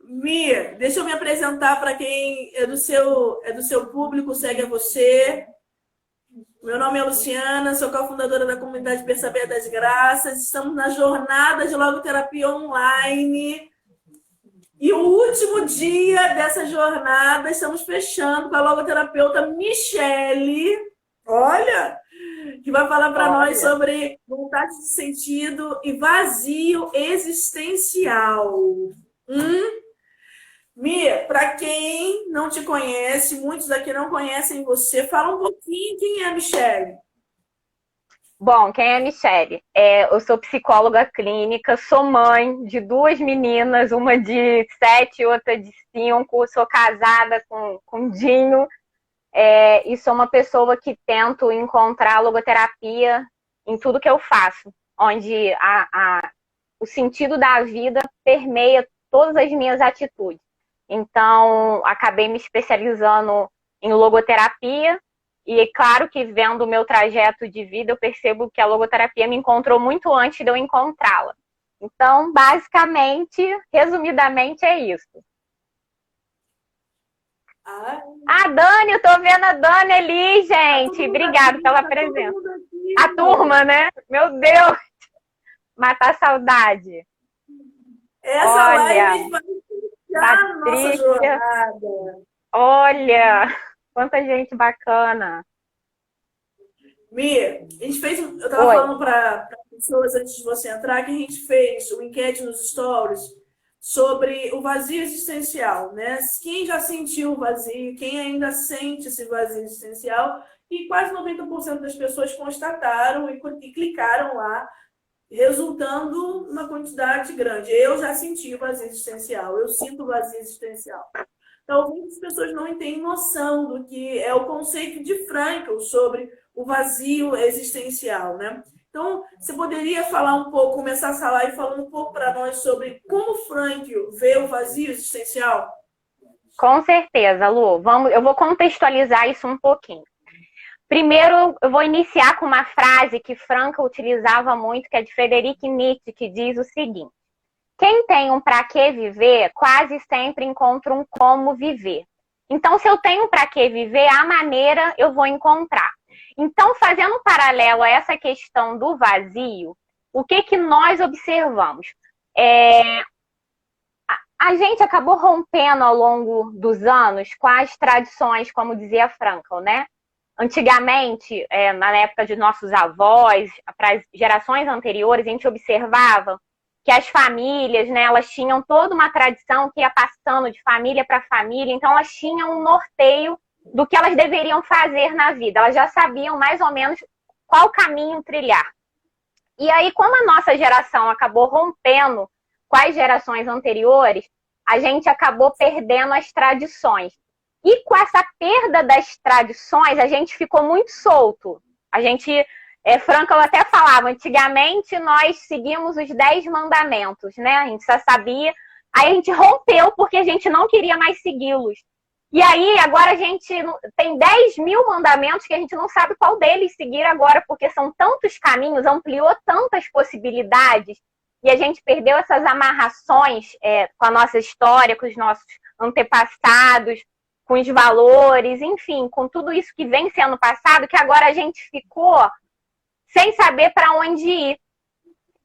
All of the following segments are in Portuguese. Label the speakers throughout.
Speaker 1: Mi, deixa eu me apresentar para quem é do seu público, segue a você. Meu nome é Luciana, sou cofundadora da comunidade Perceber das Graças. Estamos na jornada de logoterapia online. E o último dia dessa jornada, estamos fechando com a logoterapeuta Michele. Olha, que vai falar para nós
Speaker 2: Olha,
Speaker 1: sobre vontade de sentido e vazio existencial. Mia, para quem não te conhece, muitos daqui não conhecem você, fala um pouquinho quem é a Michele.
Speaker 2: bom, quem é a Michele? Eu sou psicóloga clínica, sou mãe de duas meninas, uma de 7 e outra de 5. Sou casada com Dinho, e sou uma pessoa que tento encontrar logoterapia em tudo que eu faço, onde o sentido da vida permeia todas as minhas atitudes. Então, acabei me especializando em logoterapia e é claro que vendo o meu trajeto de vida, eu percebo que a logoterapia me encontrou muito antes de eu encontrá-la. Então, basicamente, resumidamente, é isso.
Speaker 1: Ah,
Speaker 2: A Dani, eu tô vendo a Dani ali,
Speaker 1: tá todo
Speaker 2: gente.
Speaker 1: mundo
Speaker 2: Obrigada
Speaker 1: aqui,
Speaker 2: pela
Speaker 1: tá todo
Speaker 2: presença.
Speaker 1: mundo aqui,
Speaker 2: A
Speaker 1: pô.
Speaker 2: turma, né? Meu Deus, matar a saudade.
Speaker 1: Essa
Speaker 2: Olha,
Speaker 1: live vai iniciar a nossa
Speaker 2: Patrícia,
Speaker 1: jornada.
Speaker 2: olha, quanta gente bacana.
Speaker 1: Mia, a gente fez, eu estava
Speaker 2: Oi,
Speaker 1: falando para pessoas antes de você entrar que a gente fez uma enquete nos stories sobre o vazio existencial, né? Quem já sentiu o vazio, quem ainda sente esse vazio existencial, e quase 90% das pessoas constataram e clicaram lá, resultando numa quantidade grande. Eu já senti o vazio existencial, eu sinto o vazio existencial. Então, muitas pessoas não têm noção do que é o conceito de Frankl sobre o vazio existencial, né? Então, você poderia falar um pouco, começar essa live falando um pouco para nós sobre como Frankl vê o vazio existencial?
Speaker 2: com certeza, Lu. Eu vou contextualizar isso um pouquinho. Primeiro, eu vou iniciar com uma frase que Franca utilizava muito, que é de Friedrich Nietzsche, que diz o seguinte: quem tem um para que viver, quase sempre encontra um como viver. Então, se eu tenho para que viver, a maneira eu vou encontrar. Então, fazendo um paralelo a essa questão do vazio, o que que nós observamos? É, a gente acabou rompendo ao longo dos anos com as tradições, como dizia Frankl, né? Antigamente, na época de nossos avós, para as gerações anteriores, a gente observava que as famílias, né, elas tinham toda uma tradição que ia passando de família para família, então elas tinham um norteio do que elas deveriam fazer na vida. Elas já sabiam mais ou menos qual caminho trilhar. E aí, como a nossa geração acabou rompendo com as gerações anteriores, a gente acabou perdendo as tradições. E com essa perda das tradições, a gente ficou muito solto. A gente, Frankl até falava, antigamente nós seguimos os 10 mandamentos, né? A gente só sabia. Aí a gente rompeu porque a gente não queria mais segui-los. E aí, agora a gente tem 10 mil mandamentos que a gente não sabe qual deles seguir agora, porque são tantos caminhos, ampliou tantas possibilidades, e a gente perdeu essas amarrações com a nossa história, com os nossos antepassados, com os valores, enfim, com tudo isso que vem sendo passado, que agora a gente ficou sem saber para onde ir.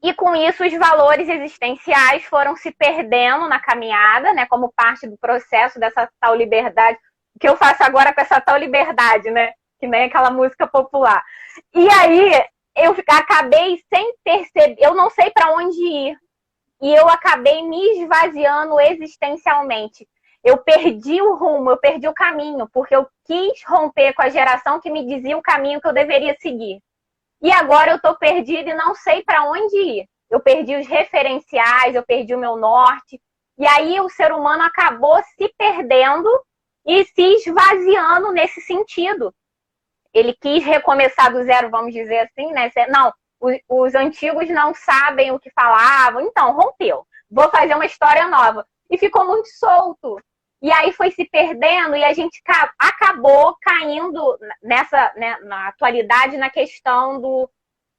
Speaker 2: E com isso os valores existenciais foram se perdendo na caminhada, né, como parte do processo dessa tal liberdade. O que eu faço agora com essa tal liberdade, né? Que nem aquela música popular. E aí eu acabei sem perceber, eu não sei para onde ir. E eu acabei me esvaziando existencialmente. Eu perdi o rumo, eu perdi o caminho, porque eu quis romper com a geração que me dizia o caminho que eu deveria seguir. E agora eu estou perdida e não sei para onde ir. Eu perdi os referenciais, eu perdi o meu norte. E aí o ser humano acabou se perdendo e se esvaziando nesse sentido. Ele quis recomeçar do zero, vamos dizer assim, né? Não, os antigos não sabem o que falavam, então rompeu. Vou fazer uma história nova. E ficou muito solto. E aí foi se perdendo e a gente acabou caindo nessa, né, na atualidade, na questão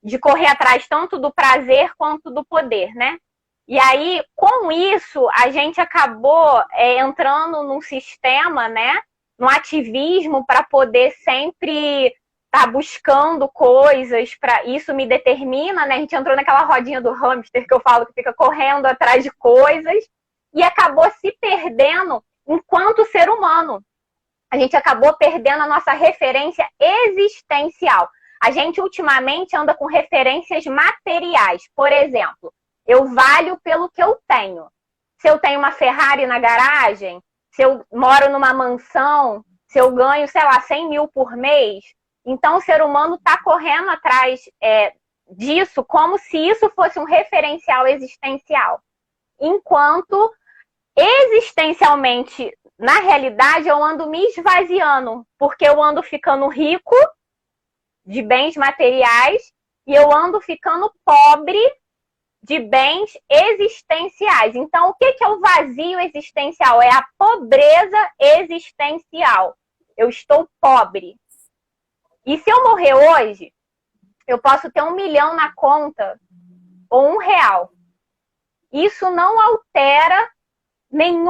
Speaker 2: de correr atrás tanto do prazer quanto do poder, né? E aí, com isso, a gente acabou entrando num sistema, né, no ativismo para poder sempre estar buscando coisas, para isso me determina, né? A gente entrou naquela rodinha do hamster que eu falo que fica correndo atrás de coisas e acabou se perdendo enquanto ser humano. A gente acabou perdendo a nossa referência existencial. A gente ultimamente anda com referências materiais. Por exemplo, eu valho pelo que eu tenho. Se eu tenho uma Ferrari na garagem, se eu moro numa mansão, se eu ganho, sei lá, 100 mil por mês, então o ser humano está correndo atrás disso como se isso fosse um referencial existencial. Enquanto existencialmente, na realidade, eu ando me esvaziando, porque eu ando ficando rico de bens materiais e eu ando ficando pobre de bens existenciais. Então, o que é o vazio existencial? É a pobreza existencial. Eu estou pobre. E se eu morrer hoje, eu posso ter 1 milhão na conta ou R$ 1. Isso não altera em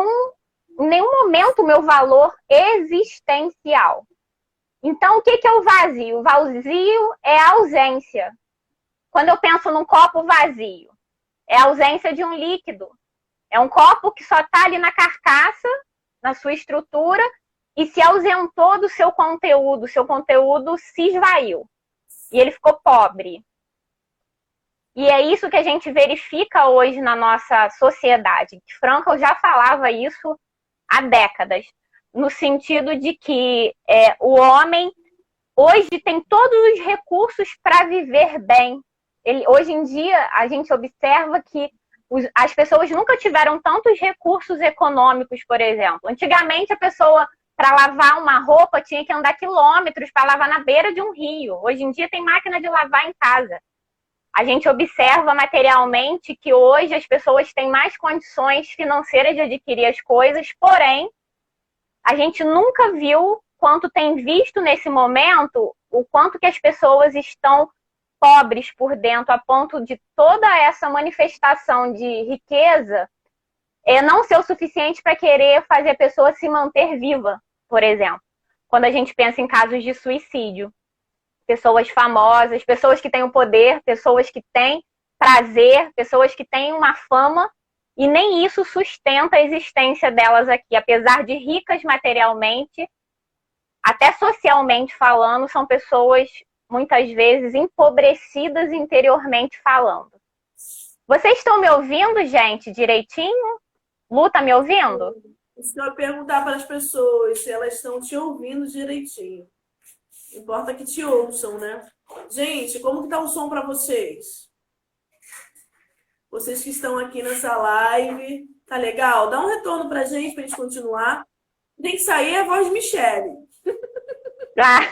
Speaker 2: nenhum momento o meu valor existencial. Então, o que é o vazio? O vazio é a ausência. Quando eu penso num copo vazio, é a ausência de um líquido. É um copo que só está ali na carcaça, na sua estrutura, e se ausentou do seu conteúdo se esvaiu. E ele ficou pobre. E é isso que a gente verifica hoje na nossa sociedade. Frankl já falava isso há décadas, no sentido de que o homem hoje tem todos os recursos para viver bem. Hoje em dia, a gente observa que as pessoas nunca tiveram tantos recursos econômicos, por exemplo. Antigamente, a pessoa, para lavar uma roupa, tinha que andar quilômetros para lavar na beira de um rio. Hoje em dia, tem máquina de lavar em casa. A gente observa materialmente que hoje as pessoas têm mais condições financeiras de adquirir as coisas, porém, a gente nunca viu, quanto tem visto nesse momento, o quanto que as pessoas estão pobres por dentro, a ponto de toda essa manifestação de riqueza não ser o suficiente para querer fazer a pessoa se manter viva, por exemplo. Quando a gente pensa em casos de suicídio. Pessoas famosas, pessoas que têm o poder, pessoas que têm prazer, pessoas que têm uma fama, e nem isso sustenta a existência delas aqui. Apesar de ricas materialmente, até socialmente falando, são pessoas, muitas vezes, empobrecidas interiormente falando. Vocês estão me ouvindo, gente, direitinho? Lu, tá me ouvindo?
Speaker 1: Isso eu ia perguntar para as pessoas se elas estão te ouvindo direitinho. Importa que te ouçam, né? Gente, como que tá o som para vocês? Vocês que estão aqui nessa live, tá legal? Dá um retorno pra gente continuar. Tem que sair a voz de Michele.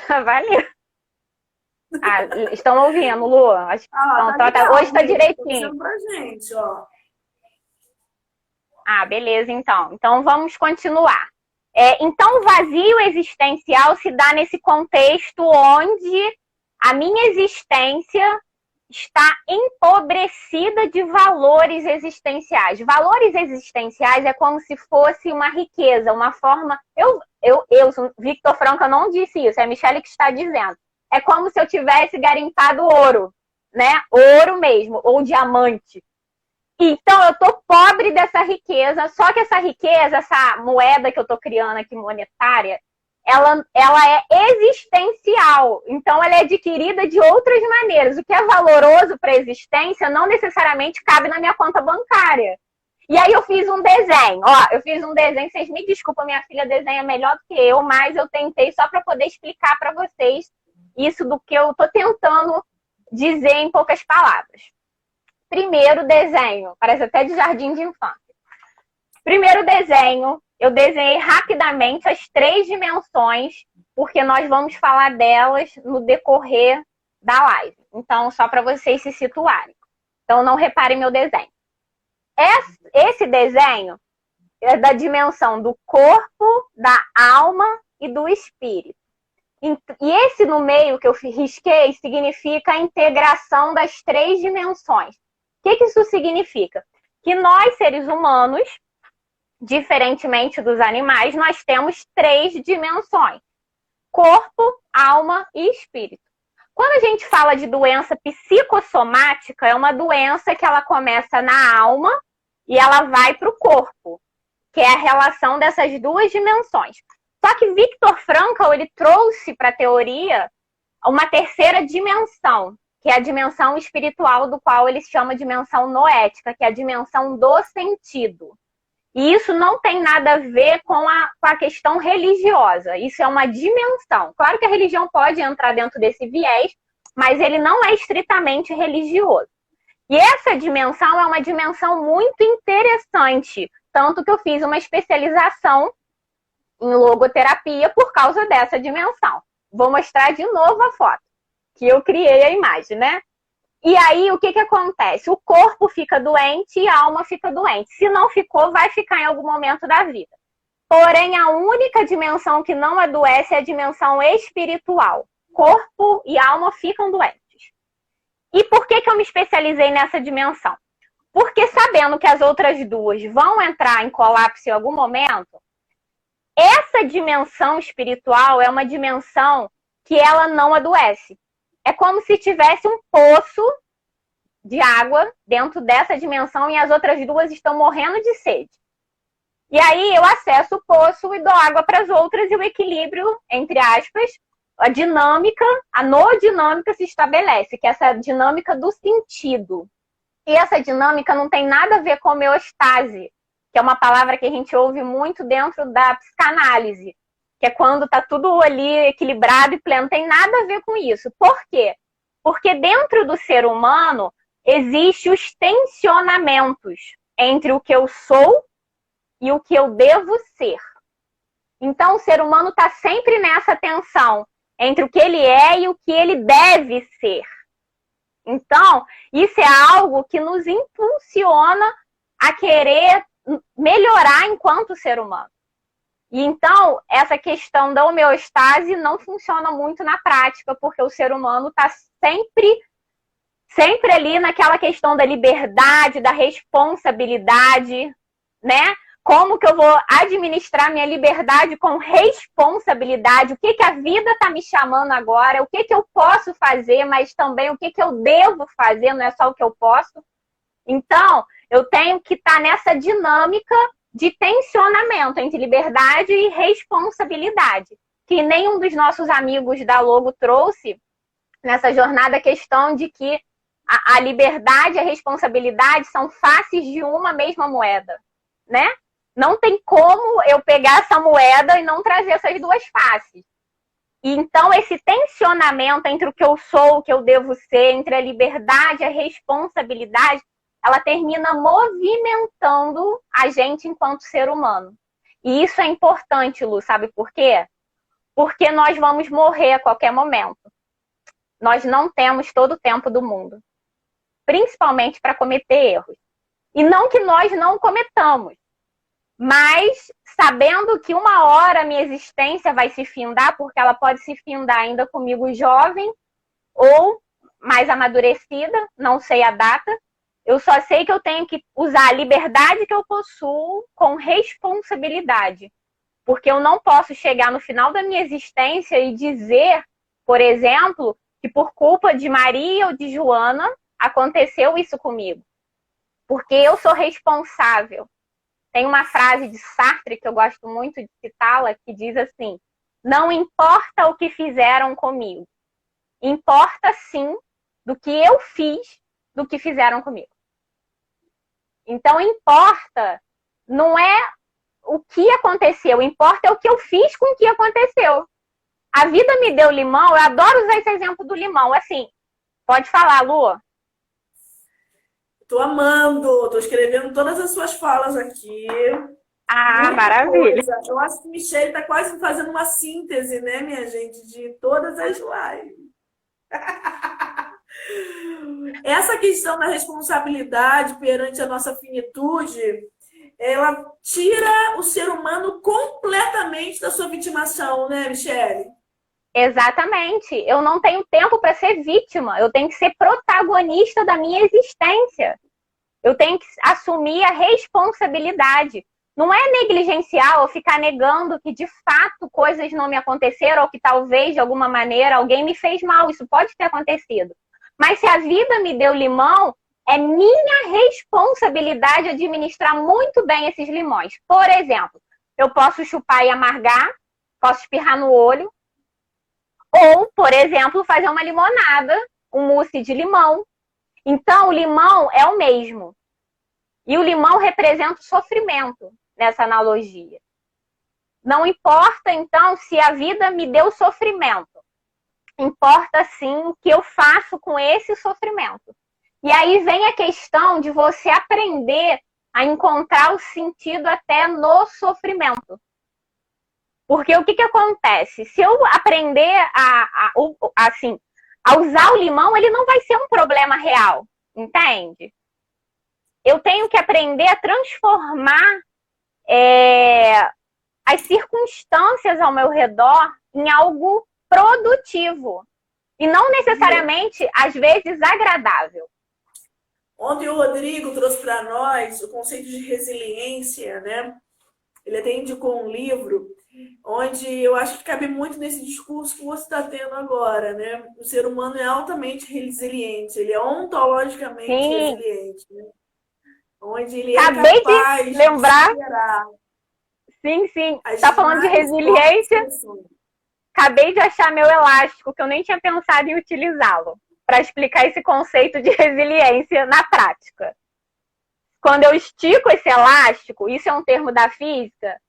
Speaker 2: Valeu. Estão ouvindo, Lu? Acho que hoje tá direitinho.
Speaker 1: Pra gente, ó.
Speaker 2: Beleza, então. Então, vamos continuar. Então, o vazio existencial se dá nesse contexto onde a minha existência está empobrecida de valores existenciais. Valores existenciais é como se fosse uma riqueza, uma forma... Victor Frankl não disse isso, é a Michele que está dizendo. É como se eu tivesse garimpado ouro, né? Ouro mesmo, ou diamante. Então, eu estou pobre dessa riqueza, só que essa riqueza, essa moeda que eu estou criando aqui monetária, ela é existencial. Então, ela é adquirida de outras maneiras. O que é valoroso para a existência não necessariamente cabe na minha conta bancária. E aí eu fiz um desenho. Vocês me desculpem, minha filha desenha melhor do que eu, mas eu tentei só para poder explicar para vocês isso do que eu estou tentando dizer em poucas palavras. Primeiro desenho, parece até de jardim de infância. Primeiro desenho, eu desenhei rapidamente as 3 dimensões, porque nós vamos falar delas no decorrer da live. Então, só para vocês se situarem. Então, não reparem meu desenho. Esse desenho é da dimensão do corpo, da alma e do espírito. E esse no meio que eu risquei significa a integração das 3 dimensões. O que isso significa? que nós, seres humanos, diferentemente dos animais, nós temos 3 dimensões: corpo, alma e espírito. Quando a gente fala de doença psicossomática, é uma doença que ela começa na alma e ela vai para o corpo, que é a relação dessas 2 dimensões. Só que Viktor Frankl, ele trouxe para a teoria uma terceira dimensão, que é a dimensão espiritual, do qual ele chama de dimensão noética, que é a dimensão do sentido. E isso não tem nada a ver com a questão religiosa. Isso é uma dimensão. Claro que a religião pode entrar dentro desse viés, mas ele não é estritamente religioso. E essa dimensão é uma dimensão muito interessante, tanto que eu fiz uma especialização em logoterapia por causa dessa dimensão. Vou mostrar de novo a foto, que eu criei a imagem, né? E aí, o que acontece? O corpo fica doente e a alma fica doente. Se não ficou, vai ficar em algum momento da vida. Porém, a única dimensão que não adoece é a dimensão espiritual. Corpo e alma ficam doentes. E por que eu me especializei nessa dimensão? Porque sabendo que as outras 2 vão entrar em colapso em algum momento, essa dimensão espiritual é uma dimensão que ela não adoece. É como se tivesse um poço de água dentro dessa dimensão e as outras 2 estão morrendo de sede. E aí eu acesso o poço e dou água para as outras e o equilíbrio, entre aspas, a dinâmica, a noodinâmica se estabelece, que é essa dinâmica do sentido. E essa dinâmica não tem nada a ver com homeostase, que é uma palavra que a gente ouve muito dentro da psicanálise, que é quando está tudo ali equilibrado e pleno. Não tem nada a ver com isso. Por quê? Porque dentro do ser humano existem os tensionamentos entre o que eu sou e o que eu devo ser. Então, o ser humano está sempre nessa tensão entre o que ele é e o que ele deve ser. Então, isso é algo que nos impulsiona a querer melhorar enquanto ser humano. E então, essa questão da homeostase não funciona muito na prática, porque o ser humano está sempre ali naquela questão da liberdade, da responsabilidade, né? Como que eu vou administrar minha liberdade com responsabilidade? O que a vida está me chamando agora? O que eu posso fazer, mas também o que eu devo fazer, não é só o que eu posso. Então, eu tenho que estar nessa dinâmica de tensionamento entre liberdade e responsabilidade, que nenhum dos nossos amigos da Logo trouxe nessa jornada a questão de que a liberdade e a responsabilidade são faces de uma mesma moeda, né? Não tem como eu pegar essa moeda e não trazer essas 2 faces. E então, esse tensionamento entre o que eu sou, o que eu devo ser, entre a liberdade e a responsabilidade, ela termina movimentando a gente enquanto ser humano. E isso é importante, Lu, sabe por quê? Porque nós vamos morrer a qualquer momento. Nós não temos todo o tempo do mundo, principalmente para cometer erros. E não que nós não cometamos, mas sabendo que uma hora a minha existência vai se findar, porque ela pode se findar ainda comigo jovem ou mais amadurecida, não sei a data. Eu só sei que eu tenho que usar a liberdade que eu possuo com responsabilidade. Porque eu não posso chegar no final da minha existência e dizer, por exemplo, que por culpa de Maria ou de Joana aconteceu isso comigo. Porque eu sou responsável. Tem uma frase de Sartre que eu gosto muito de citá-la, que diz assim: não importa o que fizeram comigo. Importa sim do que eu fiz do que fizeram comigo. Então, importa não é o que aconteceu, importa é o que eu fiz com o que aconteceu. A vida me deu limão, eu adoro usar esse exemplo do limão. Assim, pode falar, Lu.
Speaker 1: Tô amando, tô escrevendo todas as suas falas aqui.
Speaker 2: Ah,
Speaker 1: Muita
Speaker 2: maravilha.
Speaker 1: coisa. Eu acho que Michelle está quase fazendo uma síntese, né, minha gente, de todas as lives. Essa questão da responsabilidade perante a nossa finitude, ela tira o ser humano completamente da sua vitimação, né, Michelle?
Speaker 2: Exatamente. Eu não tenho tempo para ser vítima. Eu tenho que ser protagonista da minha existência. Eu tenho que assumir a responsabilidade. Não é negligenciar ou ficar negando que de fato coisas não me aconteceram ou que talvez de alguma maneira alguém me fez mal. Isso pode ter acontecido. Mas se a vida me deu limão, é minha responsabilidade administrar muito bem esses limões. Por exemplo, eu posso chupar e amargar, posso espirrar no olho, ou, por exemplo, fazer uma limonada, um mousse de limão. Então, o limão é o mesmo. E o limão representa o sofrimento nessa analogia. Não importa, então, se a vida me deu sofrimento. Importa, sim, o que eu faço com esse sofrimento. E aí vem a questão de você aprender a encontrar o sentido até no sofrimento. Porque o que acontece? Se eu aprender a usar o limão, ele não vai ser um problema real, entende? Eu tenho que aprender a transformar as circunstâncias ao meu redor em algo produtivo. E não necessariamente, às vezes, agradável.
Speaker 1: Ontem o Rodrigo trouxe para nós o conceito de resiliência, né? Ele até indicou um livro onde eu acho que cabe muito nesse discurso que você está tendo agora, né? O ser humano é altamente resiliente, ele é ontologicamente resiliente, né? Onde ele é capaz
Speaker 2: de lembrar.
Speaker 1: superar.
Speaker 2: Sim. Tá falando de resiliência. Acabei de achar meu elástico, que eu nem tinha pensado em utilizá-lo, para explicar esse conceito de resiliência na prática. Quando eu estico esse elástico, isso é um termo da física,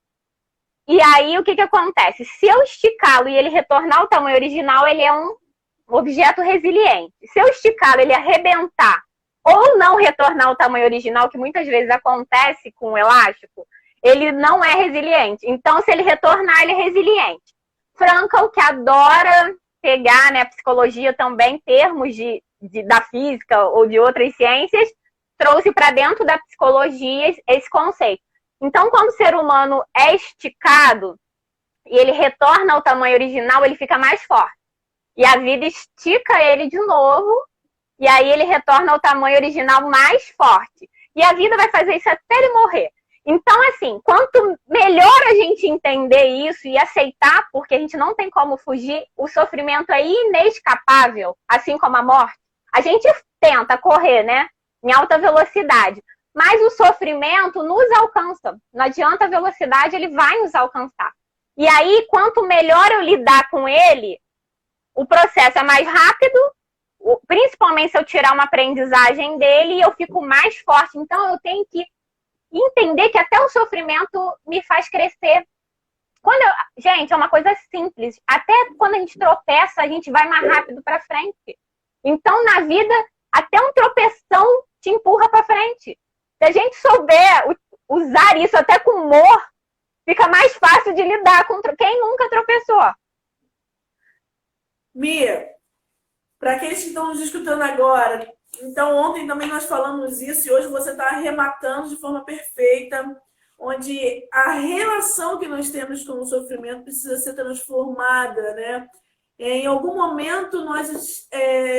Speaker 2: e aí o que acontece? Se eu esticá-lo e ele retornar ao tamanho original, ele é um objeto resiliente. Se eu esticá-lo e ele arrebentar, ou não retornar ao tamanho original, que muitas vezes acontece com o elástico, ele não é resiliente. Então, se ele retornar, ele é resiliente. Frankl, que adora pegar, né, a psicologia também, termos da física ou de outras ciências, trouxe para dentro da psicologia esse conceito. Então, quando o ser humano é esticado e ele retorna ao tamanho original, ele fica mais forte. E a vida estica ele de novo, e aí ele retorna ao tamanho original mais forte. E a vida vai fazer isso até ele morrer. Então, assim, quanto melhor a gente entender isso e aceitar, porque a gente não tem como fugir, o sofrimento é inescapável, assim como a morte. A gente tenta correr, né, em alta velocidade, mas o sofrimento nos alcança. Não adianta a velocidade, ele vai nos alcançar. E aí, quanto melhor eu lidar com ele, o processo é mais rápido, principalmente se eu tirar uma aprendizagem dele, eu fico mais forte. Então, eu tenho que entender que até o sofrimento me faz crescer. Gente, é uma coisa simples. Até quando a gente tropeça, a gente vai mais rápido para frente. Então, na vida, até um tropeção te empurra para frente. Se a gente souber usar isso até com humor, fica mais fácil de lidar com quem nunca tropeçou.
Speaker 1: Mia, para aqueles que estão nos escutando agora, então ontem também nós falamos isso e hoje você está arrematando de forma perfeita, onde a relação que nós temos com o sofrimento precisa ser transformada, né? Em algum momento nós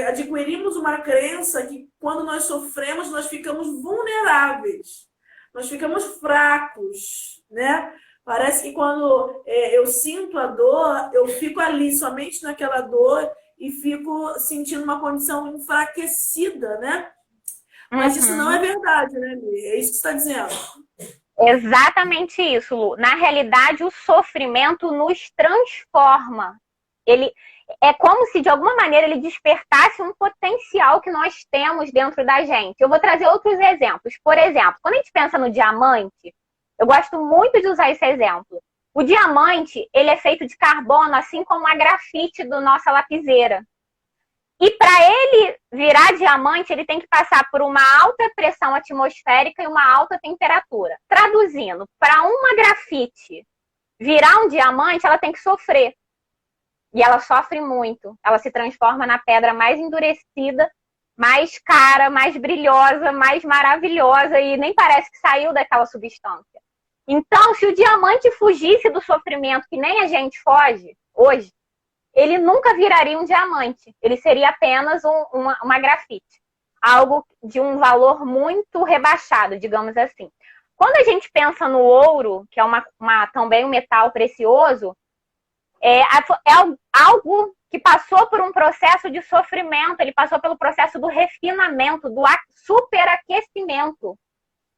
Speaker 1: adquirimos uma crença que quando nós sofremos nós ficamos vulneráveis, nós ficamos fracos, né? Parece que quando eu sinto a dor, eu fico ali somente naquela dor e fico sentindo uma condição enfraquecida, né? Mas isso não é verdade, né, Li? É isso que você está dizendo.
Speaker 2: Exatamente isso, Lu. Na realidade, o sofrimento nos transforma. Ele é como se, de alguma maneira, ele despertasse um potencial que nós temos dentro da gente. Eu vou trazer outros exemplos. Por exemplo, quando a gente pensa no diamante, eu gosto muito de usar esse exemplo. O diamante, ele é feito de carbono, assim como a grafite da nossa lapiseira. E para ele virar diamante, ele tem que passar por uma alta pressão atmosférica e uma alta temperatura. Traduzindo, para uma grafite virar um diamante, ela tem que sofrer. E ela sofre muito. Ela se transforma na pedra mais endurecida, mais cara, mais brilhosa, mais maravilhosa e nem parece que saiu daquela substância. Então, se o diamante fugisse do sofrimento, que nem a gente foge hoje, ele nunca viraria um diamante. Ele seria apenas uma grafite. algo de um valor muito rebaixado, digamos assim. Quando a gente pensa no ouro, que é também um metal precioso, é algo que passou por um processo de sofrimento, ele passou pelo processo do refinamento, do superaquecimento.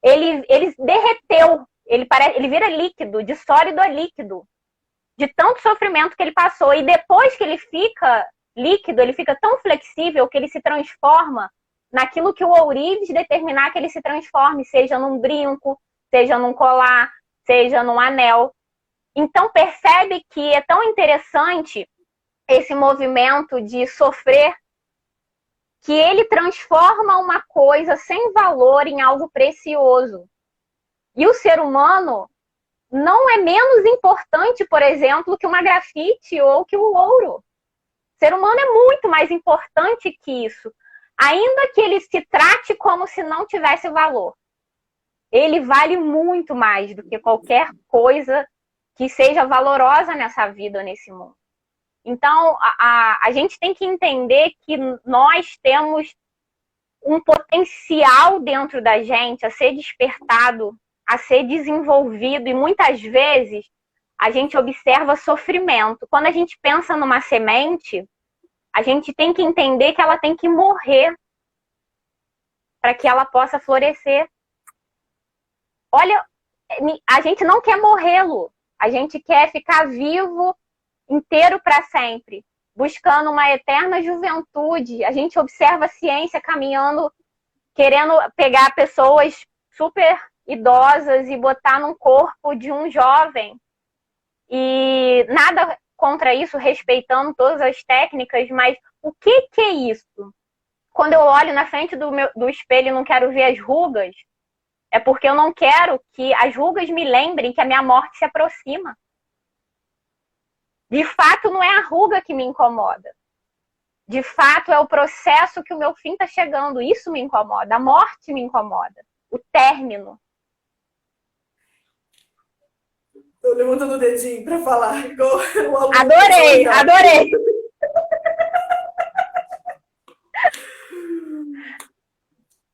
Speaker 2: Ele derreteu, ele vira líquido, de sólido a líquido, de tanto sofrimento que ele passou. E depois que ele fica líquido, ele fica tão flexível que ele se transforma naquilo que o ourives determinar que ele se transforme, seja num brinco, seja num colar, seja num anel. Então percebe que é tão interessante esse movimento de sofrer, que ele transforma uma coisa sem valor em algo precioso. E o ser humano não é menos importante, por exemplo, que uma grafite ou que o ouro. O ser humano é muito mais importante que isso. Ainda que ele se trate como se não tivesse valor. Ele vale muito mais do que qualquer coisa que seja valorosa nessa vida, nesse mundo. Então, a gente tem que entender que nós temos um potencial dentro da gente a ser despertado, a ser desenvolvido, e muitas vezes a gente observa sofrimento. Quando a gente pensa numa semente, a gente tem que entender que ela tem que morrer para que ela possa florescer. Olha, a gente não quer morrer, Lu. A gente quer ficar vivo inteiro para sempre, buscando uma eterna juventude. A gente observa a ciência caminhando, querendo pegar pessoas super idosas e botar num corpo de um jovem. E nada contra isso, respeitando todas as técnicas, mas o que é isso? Quando eu olho na frente do espelho e não quero ver as rugas, é porque eu não quero que as rugas me lembrem que a minha morte se aproxima. De fato, não é a ruga que me incomoda. De fato, é o processo que o meu fim está chegando. Isso me incomoda. A morte me incomoda. O término.
Speaker 1: Tô levantando o dedinho para falar.
Speaker 2: Adorei, adorei.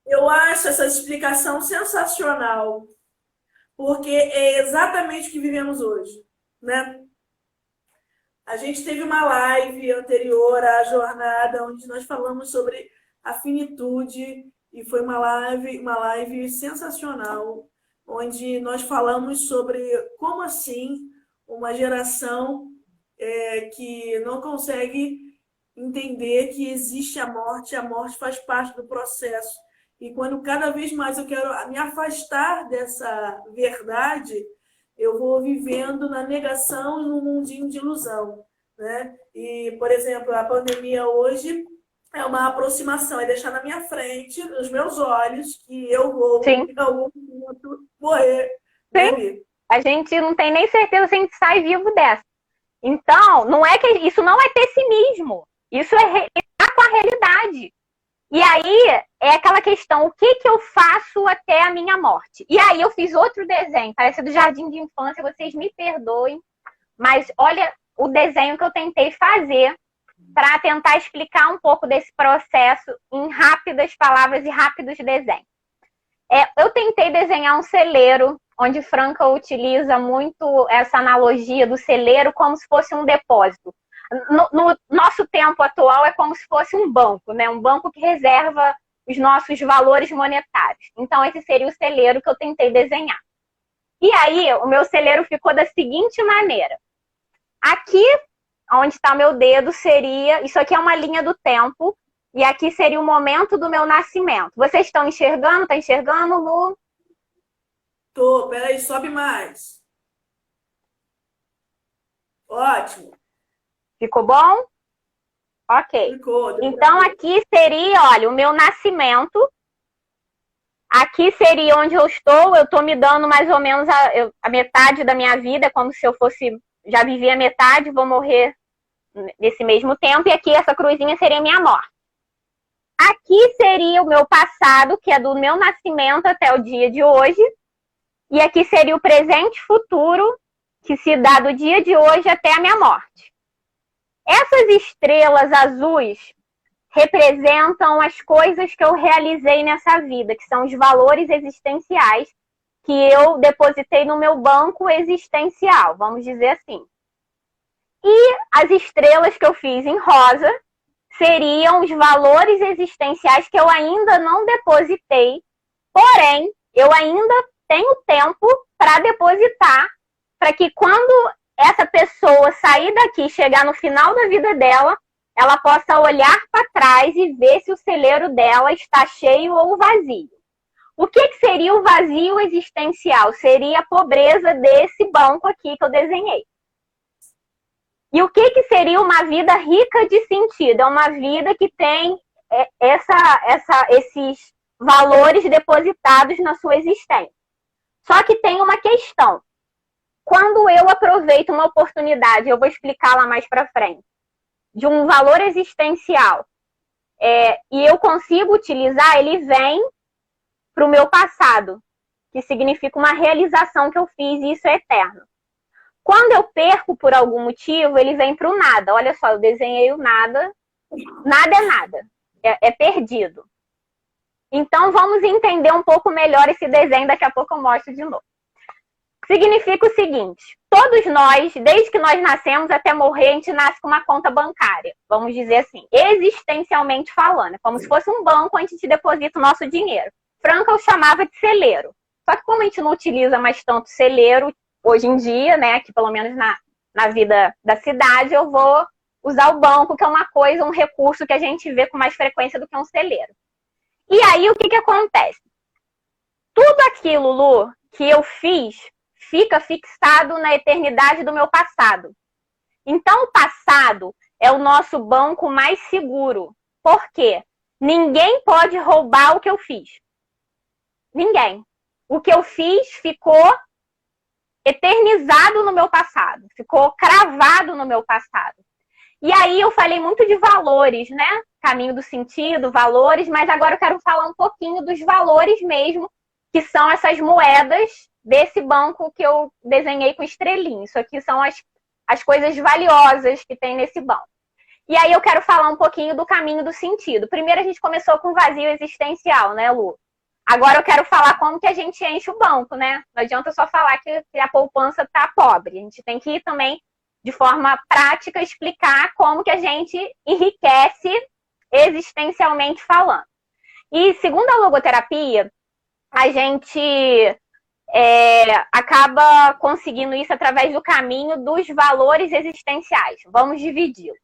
Speaker 1: Eu acho essa explicação sensacional, porque é exatamente o que vivemos hoje, né? A gente teve uma live anterior à jornada, onde nós falamos sobre a finitude, e foi uma live sensacional, onde nós falamos sobre como assim uma geração que não consegue entender que existe a morte faz parte do processo. E quando cada vez mais eu quero me afastar dessa verdade, eu vou vivendo na negação e num mundinho de ilusão, né? E, por exemplo, a pandemia hoje é uma aproximação, é deixar na minha frente, nos meus olhos, que eu vou, em algum momento, morrer.
Speaker 2: Sim. A gente não tem nem certeza se a gente sai vivo dessa. Então, isso não é pessimismo. Isso é lidar com a realidade. E aí, é aquela questão, o que eu faço até a minha morte? E aí eu fiz outro desenho, parece do jardim de infância, vocês me perdoem, mas olha o desenho que eu tentei fazer para tentar explicar um pouco desse processo em rápidas palavras e rápidos desenhos. Eu tentei desenhar um celeiro, onde Frankl utiliza muito essa analogia do celeiro como se fosse um depósito. No nosso tempo atual é como se fosse um banco, né? Um banco que reserva os nossos valores monetários. Então, esse seria o celeiro que eu tentei desenhar. E aí, o meu celeiro ficou da seguinte maneira. Aqui, onde está meu dedo, isso aqui é uma linha do tempo, e aqui seria o momento do meu nascimento. Vocês estão enxergando? Tá enxergando, Lu?
Speaker 1: Tô, peraí, sobe mais. Ótimo.
Speaker 2: Ficou bom? Ok.
Speaker 1: Ficou.
Speaker 2: Então, aqui seria, olha, o meu nascimento. Aqui seria onde eu estou me dando mais ou menos a metade da minha vida, como se eu já vivi a metade, vou morrer nesse mesmo tempo. E aqui essa cruzinha seria a minha morte. Aqui seria o meu passado, que é do meu nascimento até o dia de hoje. E aqui seria o presente e futuro, que se dá do dia de hoje até a minha morte. Essas estrelas azuis representam as coisas que eu realizei nessa vida, que são os valores existenciais que eu depositei no meu banco existencial, vamos dizer assim. E as estrelas que eu fiz em rosa seriam os valores existenciais que eu ainda não depositei, porém, eu ainda tenho tempo para depositar, para que quando essa pessoa sair daqui e chegar no final da vida dela, ela possa olhar para trás e ver se o celeiro dela está cheio ou vazio. O que seria o vazio existencial? Seria a pobreza desse banco aqui que eu desenhei. E o que seria uma vida rica de sentido? É uma vida que tem esses valores depositados na sua existência. Só que tem uma questão. Quando eu aproveito uma oportunidade, eu vou explicar lá mais para frente, de um valor existencial, e eu consigo utilizar, ele vem para o meu passado, que significa uma realização que eu fiz e isso é eterno. Quando eu perco por algum motivo, ele vem para o nada. Olha só, eu desenhei o nada. Nada é nada. É perdido. Então, vamos entender um pouco melhor esse desenho. Daqui a pouco eu mostro de novo. Significa o seguinte. Todos nós, desde que nós nascemos até morrer, a gente nasce com uma conta bancária. Vamos dizer assim, existencialmente falando. É como se fosse um banco onde a gente deposita o nosso dinheiro. Frankl chamava de celeiro. Só que como a gente não utiliza mais tanto celeiro, hoje em dia, né, que pelo menos na vida da cidade, eu vou usar o banco, que é uma coisa, um recurso que a gente vê com mais frequência do que um celeiro. E aí, o que acontece? Tudo aquilo, Lu, que eu fiz, fica fixado na eternidade do meu passado. Então, o passado é o nosso banco mais seguro. Por quê? Ninguém pode roubar o que eu fiz. Ninguém. O que eu fiz ficou eternizado no meu passado, ficou cravado no meu passado. E aí eu falei muito de valores, né? Caminho do sentido, valores, mas agora eu quero falar um pouquinho dos valores mesmo, que são essas moedas desse banco que eu desenhei com estrelinha. Isso aqui são as coisas valiosas que tem nesse banco. E aí eu quero falar um pouquinho do caminho do sentido. Primeiro a gente começou com vazio existencial, né, Lu? Agora eu quero falar como que a gente enche o banco, né? Não adianta só falar que a poupança está pobre. A gente tem que ir também, de forma prática, explicar como que a gente enriquece existencialmente falando. E segundo a logoterapia, a gente acaba conseguindo isso através do caminho dos valores existenciais. Vamos dividi-los.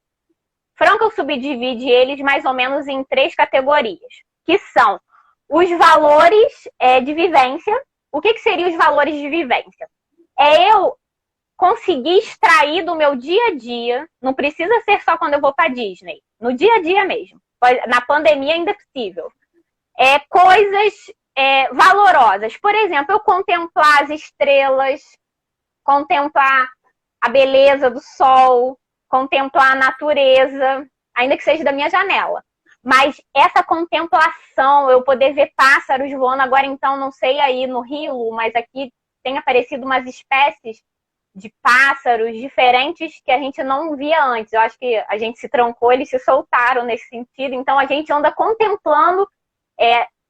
Speaker 2: Frankl subdivide eles mais ou menos em 3 categorias, que são os valores de vivência. O que seriam os valores de vivência? É eu conseguir extrair do meu dia a dia, não precisa ser só quando eu vou para Disney, no dia a dia mesmo. Na pandemia ainda é possível. Coisas valorosas. Por exemplo, eu contemplar as estrelas, contemplar a beleza do sol, contemplar a natureza, ainda que seja da minha janela. Mas essa contemplação, eu poder ver pássaros voando, agora então, não sei aí no Rio, mas aqui tem aparecido umas espécies de pássaros diferentes que a gente não via antes. Eu acho que a gente se trancou, eles se soltaram nesse sentido. Então a gente anda contemplando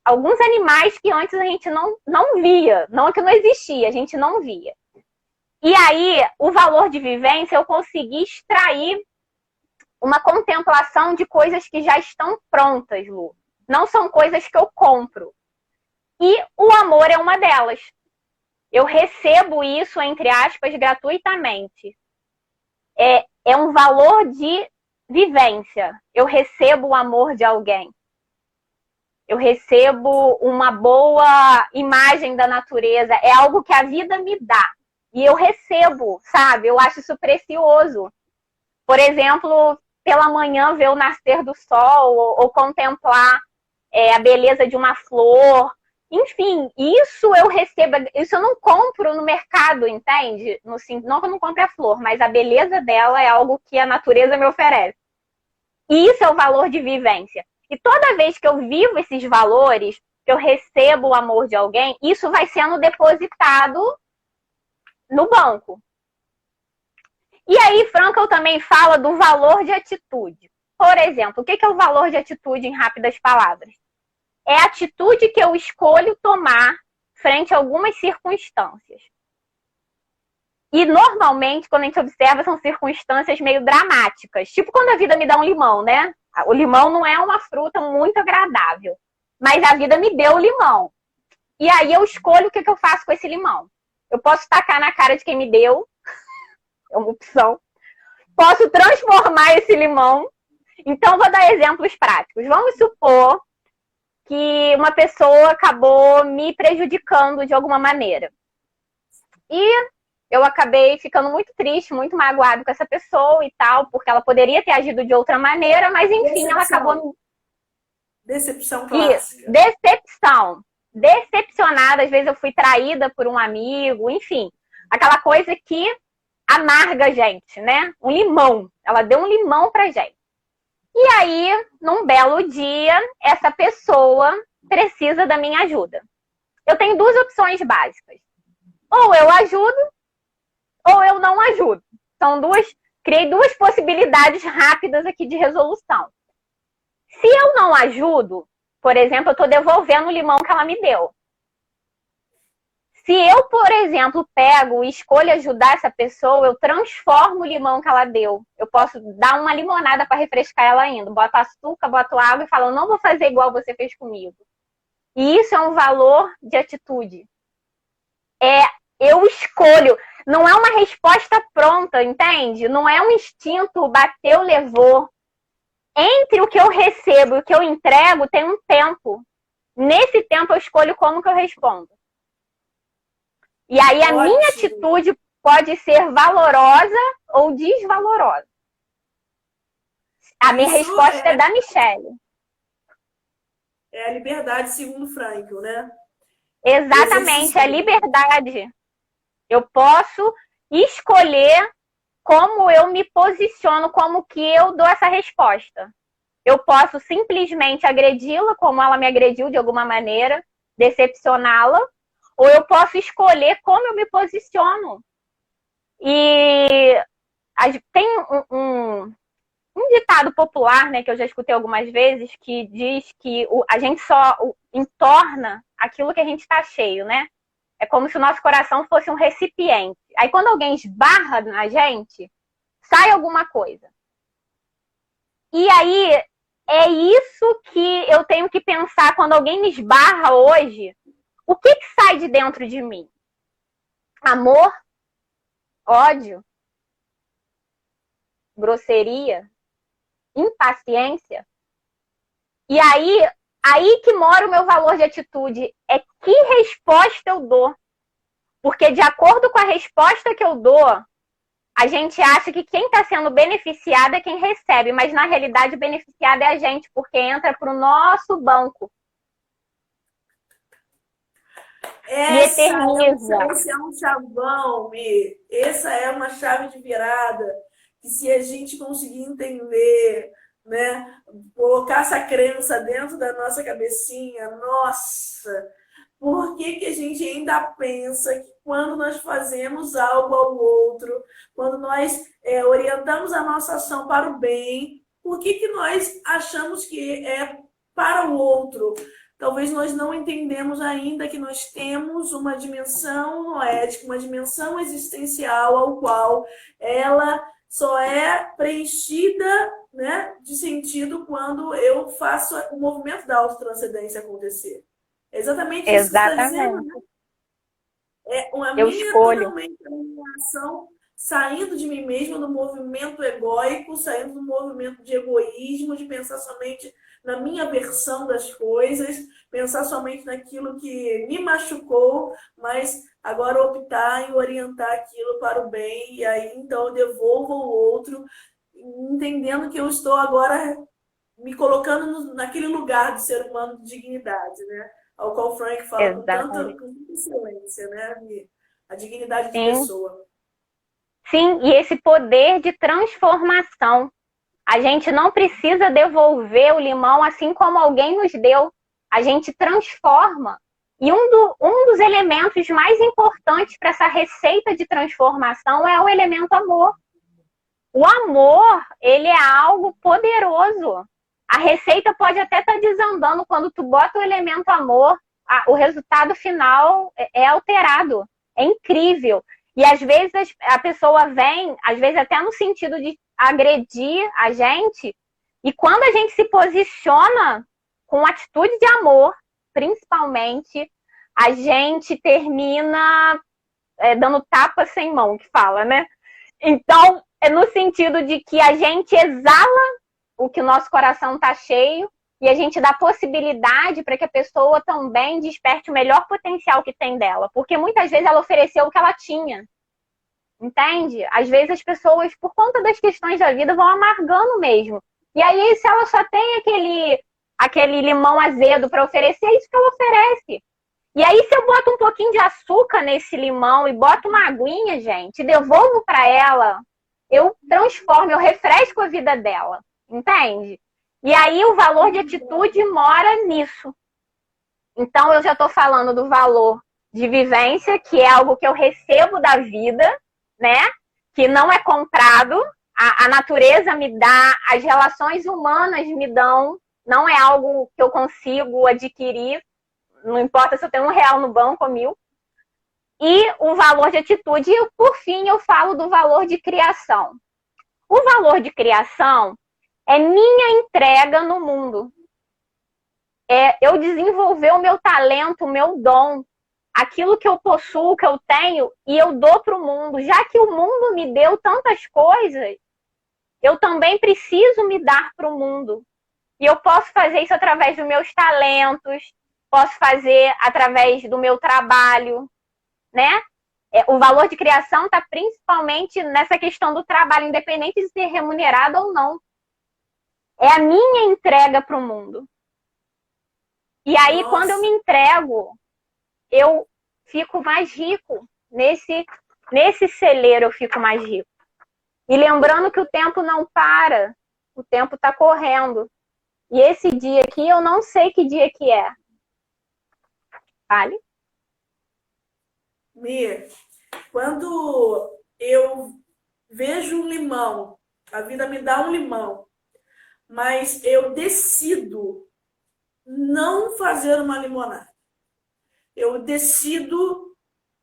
Speaker 2: alguns animais que antes a gente não via. Não é que não existia, a gente não via. E aí, o valor de vivência, eu consegui extrair uma contemplação de coisas que já estão prontas, Lu. Não são coisas que eu compro. E o amor é uma delas. Eu recebo isso, entre aspas, gratuitamente. É um valor de vivência. Eu recebo o amor de alguém. Eu recebo uma boa imagem da natureza. É algo que a vida me dá. E eu recebo, sabe? Eu acho isso precioso. Por exemplo, pela manhã ver o nascer do sol ou contemplar a beleza de uma flor. Enfim, isso eu recebo, isso eu não compro no mercado, entende? Não que eu não compre a flor, mas a beleza dela é algo que a natureza me oferece. E isso é o valor de vivência. E toda vez que eu vivo esses valores, que eu recebo o amor de alguém, isso vai sendo depositado no banco. E aí, Frankl também fala do valor de atitude. por exemplo, o que é o valor de atitude em rápidas palavras? É a atitude que eu escolho tomar frente a algumas circunstâncias. E normalmente, quando a gente observa, são circunstâncias meio dramáticas. Tipo quando a vida me dá um limão, né? O limão não é uma fruta muito agradável, mas a vida me deu o limão. E aí eu escolho o que eu faço com esse limão. Eu posso tacar na cara de quem me deu, é uma opção. Posso transformar esse limão. Então, vou dar exemplos práticos. Vamos supor que uma pessoa acabou me prejudicando de alguma maneira. E eu acabei ficando muito triste, muito magoado com essa pessoa e tal, porque ela poderia ter agido de outra maneira, mas enfim, ela acabou...
Speaker 1: Decepção clássica.
Speaker 2: Decepção. Decepcionada, às vezes eu fui traída por um amigo, enfim. Aquela coisa que amarga a gente, né? Um limão. Ela deu um limão pra gente. E aí, num belo dia, essa pessoa precisa da minha ajuda. Eu tenho duas opções básicas. Ou eu ajudo, ou eu não ajudo. Criei duas possibilidades rápidas aqui de resolução. Se eu não ajudo, por exemplo, eu estou devolvendo o limão que ela me deu. Se eu, por exemplo, pego e escolho ajudar essa pessoa, eu transformo o limão que ela deu. Eu posso dar uma limonada para refrescar ela ainda. Boto açúcar, boto água e falo, eu não vou fazer igual você fez comigo. E isso é um valor de atitude. Eu escolho. Não é uma resposta pronta, entende? Não é um instinto, bateu, levou. Entre o que eu recebo e o que eu entrego, tem um tempo. Nesse tempo, eu escolho como que eu respondo. E aí, a minha atitude pode ser valorosa ou desvalorosa. A minha resposta é da Michelle.
Speaker 1: É a liberdade, segundo Frankl, né?
Speaker 2: Exatamente, é a liberdade. Eu posso escolher como eu me posiciono, como que eu dou essa resposta. Eu posso simplesmente agredi-la, como ela me agrediu de alguma maneira, decepcioná-la, ou eu posso escolher como eu me posiciono. E tem um ditado popular, né, que eu já escutei algumas vezes, que diz que a gente só entorna aquilo que a gente está cheio, né? É como se o nosso coração fosse um recipiente. Aí quando alguém esbarra na gente, sai alguma coisa. E aí é isso que eu tenho que pensar quando alguém me esbarra hoje. O que sai de dentro de mim? Amor? Ódio? Grosseria? Impaciência? E aí que mora o meu valor de atitude. É que resposta eu dou. Porque de acordo com a resposta que eu dou, a gente acha que quem está sendo beneficiado é quem recebe. Mas na realidade o beneficiado é a gente, porque entra para o nosso banco.
Speaker 1: Esse é um chavão, Mi. Essa é uma chave de virada. Que se a gente conseguir entender, né, colocar essa crença dentro da nossa cabecinha, nossa, por que a gente ainda pensa que quando nós fazemos algo ao outro, quando nós orientamos a nossa ação para o bem, por que nós achamos que é para o outro? Talvez nós não entendemos ainda que nós temos uma dimensão noética, uma dimensão existencial ao qual ela só é preenchida, né, de sentido quando eu faço o movimento da autotranscendência acontecer. É exatamente isso que você está dizendo, né?
Speaker 2: Eu escolho.
Speaker 1: Totalmente a minha ação saindo de mim mesma no movimento egóico, saindo do movimento de egoísmo, de pensar somente na minha versão das coisas, pensar somente naquilo que me machucou, mas agora optar em orientar aquilo para o bem, e aí então eu devolvo ao outro, entendendo que eu estou agora me colocando naquele lugar de ser humano de dignidade, né? Ao qual o Frank fala com tanta excelência, né? A dignidade de pessoa.
Speaker 2: Sim, e esse poder de transformação. A gente não precisa devolver o limão assim como alguém nos deu. A gente transforma. E um dos elementos mais importantes para essa receita de transformação é o elemento amor. O amor, ele é algo poderoso. A receita pode até estar desandando quando tu bota o elemento amor, o resultado final é alterado. É incrível. E às vezes a pessoa vem, às vezes até no sentido de agredir a gente, e quando a gente se posiciona com atitude de amor, principalmente, a gente termina dando tapa sem mão, que fala, né? Então, é no sentido de que a gente exala o que o nosso coração está cheio e a gente dá possibilidade para que a pessoa também desperte o melhor potencial que tem dela. Porque muitas vezes ela ofereceu o que ela tinha. Entende? Às vezes as pessoas, por conta das questões da vida, vão amargando mesmo. E aí, se ela só tem aquele limão azedo para oferecer, é isso que ela oferece. E aí, se eu boto um pouquinho de açúcar nesse limão e boto uma aguinha, gente, devolvo para ela, eu transformo, eu refresco a vida dela. Entende? E aí, o valor de atitude mora nisso. Então, eu já estou falando do valor de vivência, que é algo que eu recebo da vida, né? Que não é comprado. A natureza me dá, as relações humanas me dão, não é algo que eu consigo adquirir. Não importa se eu tenho R$1 no banco ou 1.000. E o valor de atitude. E, por fim, eu falo do valor de criação. O valor de criação é minha entrega no mundo. É eu desenvolver o meu talento, o meu dom, aquilo que eu possuo, que eu tenho, e eu dou para o mundo. Já que o mundo me deu tantas coisas, eu também preciso me dar para o mundo. E eu posso fazer isso através dos meus talentos, posso fazer através do meu trabalho, né? O valor de criação está principalmente nessa questão do trabalho, independente de ser remunerado ou não. É a minha entrega para o mundo. E aí,
Speaker 1: Nossa.
Speaker 2: quando eu me entrego, eu fico mais rico. Nesse celeiro eu fico mais rico. E lembrando que o tempo não para. O tempo está correndo. E esse dia aqui, eu não sei que dia que é. Vale?
Speaker 1: Mir, quando eu vejo um limão, a vida me dá um limão, mas eu decido não fazer uma limonada. Eu decido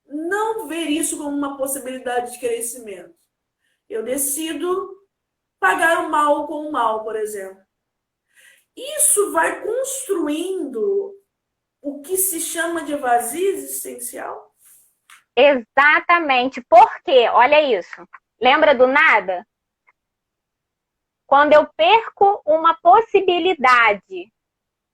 Speaker 1: não ver isso como uma possibilidade de crescimento. Eu decido pagar o mal com o mal, por exemplo. Isso vai construindo o que se chama de vazio existencial?
Speaker 2: Exatamente. Por quê? Olha isso. Lembra do nada? Quando eu perco uma possibilidade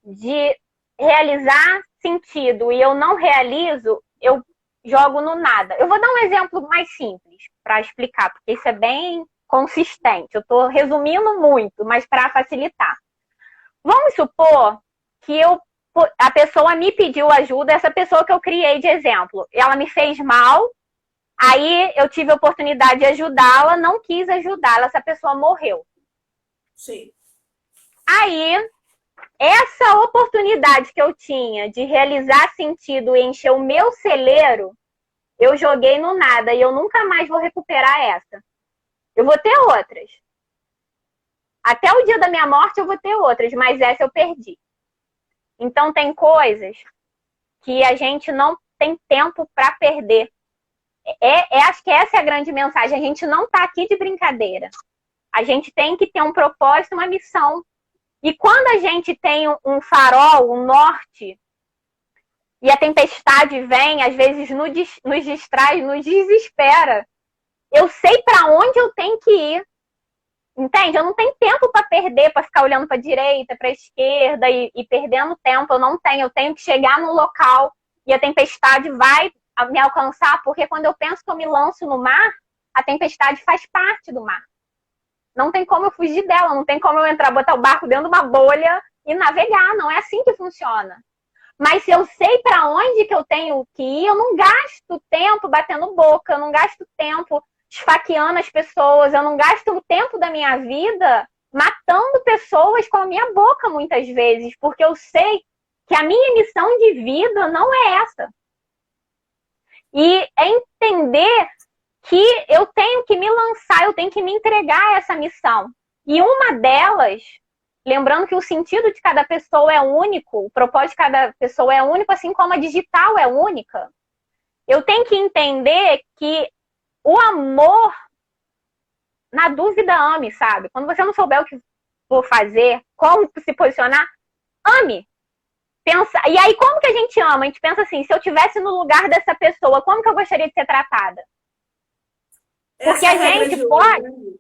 Speaker 2: de realizar sentido e eu não realizo, eu jogo no nada. Eu vou dar um exemplo mais simples para explicar, porque isso é bem consistente. Eu estou resumindo muito, mas para facilitar. Vamos supor que a pessoa me pediu ajuda, essa pessoa que eu criei de exemplo. Ela me fez mal, aí eu tive a oportunidade de ajudá-la, não quis ajudá-la, essa pessoa morreu.
Speaker 1: Sim.
Speaker 2: Aí, essa oportunidade que eu tinha de realizar sentido e encher o meu celeiro, eu joguei no nada e eu nunca mais vou recuperar essa. Eu vou ter outras. Até o dia da minha morte eu vou ter outras, mas essa eu perdi. Então, tem coisas que a gente não tem tempo para perder. Acho que essa é a grande mensagem. A gente não está aqui de brincadeira. A gente tem que ter um propósito, uma missão. E quando a gente tem um farol, um norte, e a tempestade vem, às vezes nos distrai, nos desespera, eu sei para onde eu tenho que ir. Entende? Eu não tenho tempo para perder, para ficar olhando para a direita, para a esquerda e perdendo tempo. Eu não tenho. Eu tenho que chegar no local e a tempestade vai me alcançar, porque quando eu penso que eu me lanço no mar, a tempestade faz parte do mar. Não tem como eu fugir dela, não tem como eu entrar, botar o barco dentro de uma bolha e navegar. Não é assim que funciona. Mas se eu sei para onde que eu tenho que ir, eu não gasto tempo batendo boca, eu não gasto tempo esfaqueando as pessoas, eu não gasto o tempo da minha vida matando pessoas com a minha boca muitas vezes, porque eu sei que a minha missão de vida não é essa. E é entender que eu tenho que me lançar, eu tenho que me entregar a essa missão. E uma delas, lembrando que o sentido de cada pessoa é único, o propósito de cada pessoa é único, assim como a digital é única, eu tenho que entender que o amor, na dúvida, ame, sabe? Quando você não souber o que vou fazer, como se posicionar, ame. Pensa. E aí, como que a gente ama? A gente pensa assim, se eu estivesse no lugar dessa pessoa, como que eu gostaria de ser tratada? Porque
Speaker 1: Essa é
Speaker 2: a
Speaker 1: a regra
Speaker 2: gente
Speaker 1: de ouro,
Speaker 2: pode...
Speaker 1: né?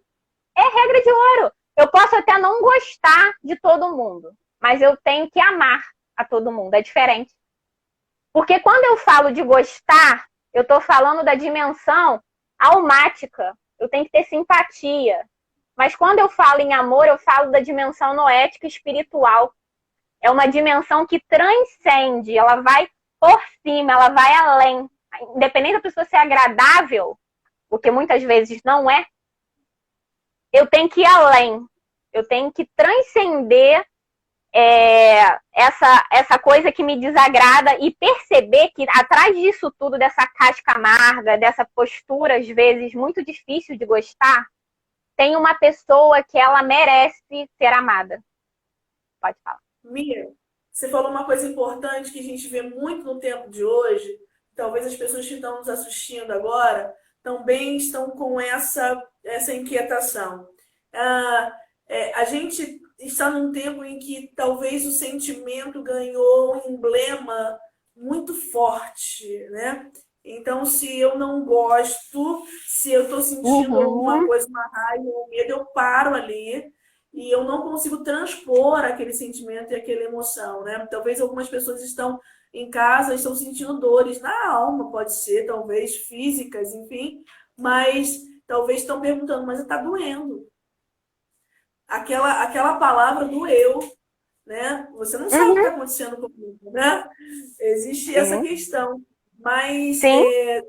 Speaker 2: É regra de ouro. Eu posso até não gostar de todo mundo, mas eu tenho que amar a todo mundo. É diferente. Porque quando eu falo de gostar, eu estou falando da dimensão almática. Eu tenho que ter simpatia. Mas quando eu falo em amor, eu falo da dimensão noética espiritual. É uma dimensão que transcende, ela vai por cima, ela vai além. Independente da pessoa ser agradável, porque muitas vezes não é, eu tenho que ir além. Eu tenho que transcender essa coisa que me desagrada e perceber que atrás disso tudo, dessa casca amarga, dessa postura, às vezes, muito difícil de gostar, tem uma pessoa que ela merece ser amada. Pode falar.
Speaker 1: Mia, você falou uma coisa importante que a gente vê muito no tempo de hoje. Talvez as pessoas que estão nos assistindo agora também estão com essa inquietação. A gente está num tempo em que talvez o sentimento ganhou um emblema muito forte, né? Então, se eu não gosto, se eu estou sentindo alguma coisa, uma raiva, um medo, eu paro ali e eu não consigo transpor aquele sentimento e aquela emoção, né? Talvez algumas pessoas estão em casa, estão sentindo dores na alma, pode ser, talvez físicas, enfim, mas talvez estão perguntando, mas está doendo. Aquela palavra doeu, né? Você não sabe o que está acontecendo comigo, né? Existe essa questão. Mas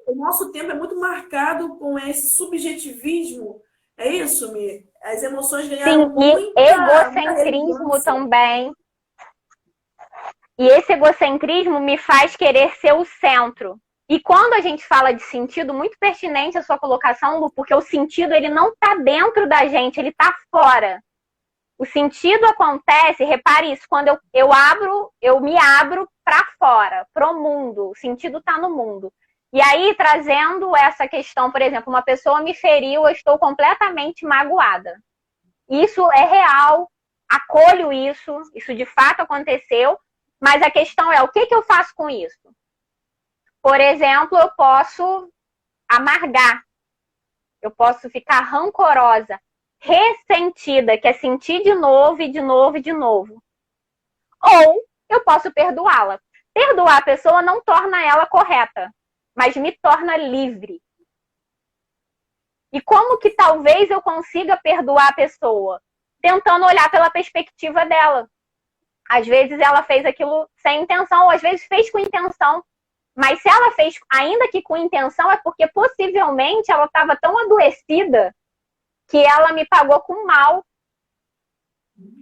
Speaker 1: o nosso tempo é muito marcado com esse subjetivismo. É isso, Mi? As emoções ganharam muita
Speaker 2: egocentrismo
Speaker 1: relevância.
Speaker 2: também. E esse egocentrismo me faz querer ser o centro. E quando a gente fala de sentido, muito pertinente a sua colocação, Lu, porque o sentido ele não está dentro da gente, ele está fora. O sentido acontece, repare isso, quando eu me abro para fora, para o mundo. O sentido está no mundo. E aí, trazendo essa questão, por exemplo, uma pessoa me feriu, eu estou completamente magoada. Isso é real, acolho isso de fato aconteceu, mas a questão é, o que eu faço com isso? Por exemplo, eu posso amargar, eu posso ficar rancorosa, ressentida, que é sentir de novo e de novo e de novo. Ou eu posso perdoá-la. Perdoar a pessoa não torna ela correta, mas me torna livre. E como que talvez eu consiga perdoar a pessoa? Tentando olhar pela perspectiva dela. Às vezes ela fez aquilo sem intenção, ou às vezes fez com intenção. Mas se ela fez, ainda que com intenção, é porque possivelmente ela estava tão adoecida que ela me pagou com mal.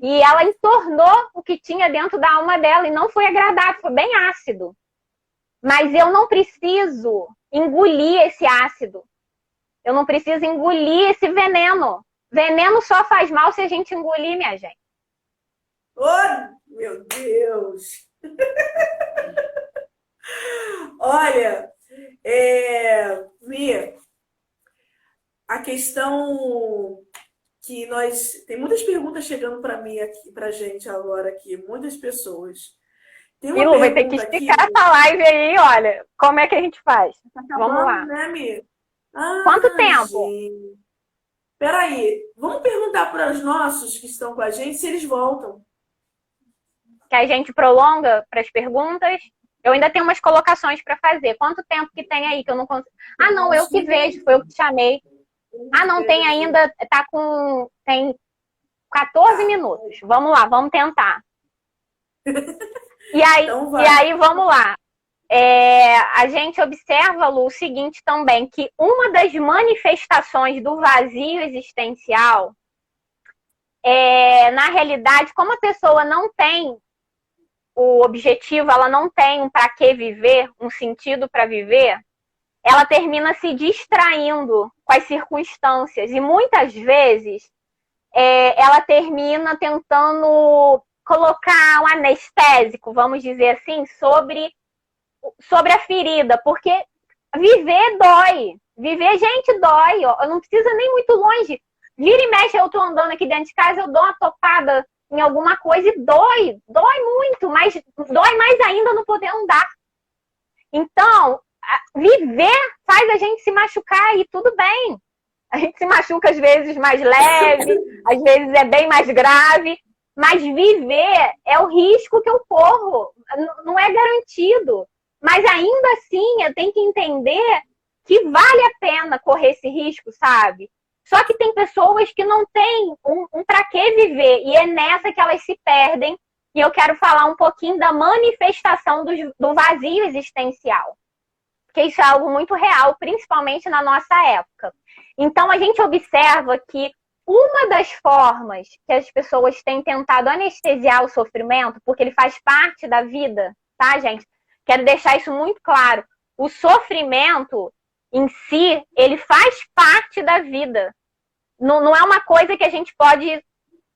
Speaker 2: E ela entornou o que tinha dentro da alma dela. E não foi agradável, foi bem ácido. Mas eu não preciso engolir esse ácido. Eu não preciso engolir esse veneno. Veneno só faz mal se a gente engolir, minha gente.
Speaker 1: Oh, meu Deus! Olha, Mia, a questão que tem muitas perguntas chegando para mim aqui, para gente agora aqui, muitas pessoas. Tem uma
Speaker 2: Lu, vai ter que explicar essa live aí, olha, como é que a gente faz?
Speaker 1: Tá
Speaker 2: Vamos
Speaker 1: acabando,
Speaker 2: lá.
Speaker 1: né, Mia?
Speaker 2: Quanto tempo?
Speaker 1: Gente. Peraí, vamos perguntar para os nossos que estão com a gente se eles voltam.
Speaker 2: Que a gente prolonga para as perguntas. Eu ainda tenho umas colocações para fazer. Quanto tempo que tem aí que eu não consigo? Ah, não, eu que vejo, foi eu que te chamei. Ah, não, tem ainda, tem 14 minutos. Vamos lá, vamos tentar. E aí vamos lá. A gente observa, Lu, o seguinte também, que uma das manifestações do vazio existencial na realidade, como a pessoa não tem o objetivo, ela não tem um para que viver, um sentido para viver, ela termina se distraindo com as circunstâncias. E muitas vezes ela termina tentando colocar um anestésico, vamos dizer assim, sobre a ferida, porque viver dói. Viver, gente, dói. Ó. Eu não precisa nem muito longe. Vira e mexe, eu tô andando aqui dentro de casa, eu dou uma topada em alguma coisa e dói. Dói muito, mas dói mais ainda não poder andar. Então, viver faz a gente se machucar e tudo bem. A gente se machuca às vezes mais leve, às vezes é bem mais grave, mas viver é o risco que eu corro, não é garantido. Mas ainda assim, eu tenho que entender que vale a pena correr esse risco, sabe? Só que tem pessoas que não têm um para que viver, e é nessa que elas se perdem. E eu quero falar um pouquinho da manifestação do vazio existencial. Porque isso é algo muito real, principalmente na nossa época. Então, a gente observa que uma das formas que as pessoas têm tentado anestesiar o sofrimento, porque ele faz parte da vida, tá, gente? Quero deixar isso muito claro. O sofrimento em si, ele faz parte da vida. Não é uma coisa que a gente pode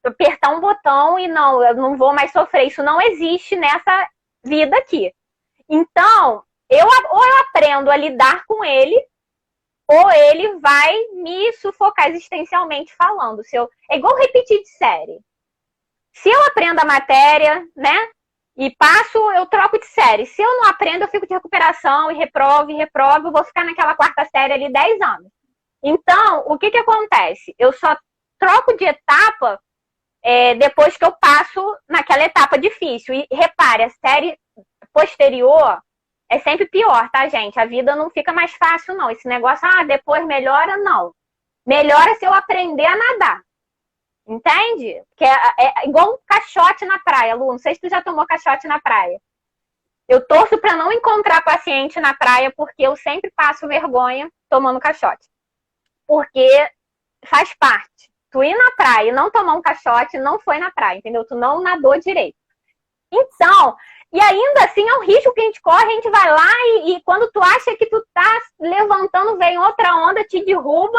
Speaker 2: apertar um botão e não, eu não vou mais sofrer. Isso não existe nessa vida aqui. Então, ou eu aprendo a lidar com ele, ou ele vai me sufocar existencialmente falando. É igual repetir de série. Se eu aprendo a matéria, né, e passo, eu troco de série. Se eu não aprendo, eu fico de recuperação e reprovo, eu vou ficar naquela quarta série ali 10 anos. Então, o que acontece? Eu só troco de etapa depois que eu passo naquela etapa difícil. E repare, a série posterior é sempre pior, tá, gente? A vida não fica mais fácil, não. Esse negócio, depois melhora, não. Melhora se eu aprender a nadar. Entende? Porque é igual um caixote na praia, Lu. Não sei se tu já tomou caixote na praia. Eu torço para não encontrar paciente na praia, porque eu sempre passo vergonha tomando caixote. Porque faz parte. Tu ir na praia e não tomar um caixote, não foi na praia, entendeu? Tu não nadou direito. Então, e ainda assim é um risco que a gente corre, a gente vai lá e quando tu acha que tu tá levantando, vem outra onda, te derruba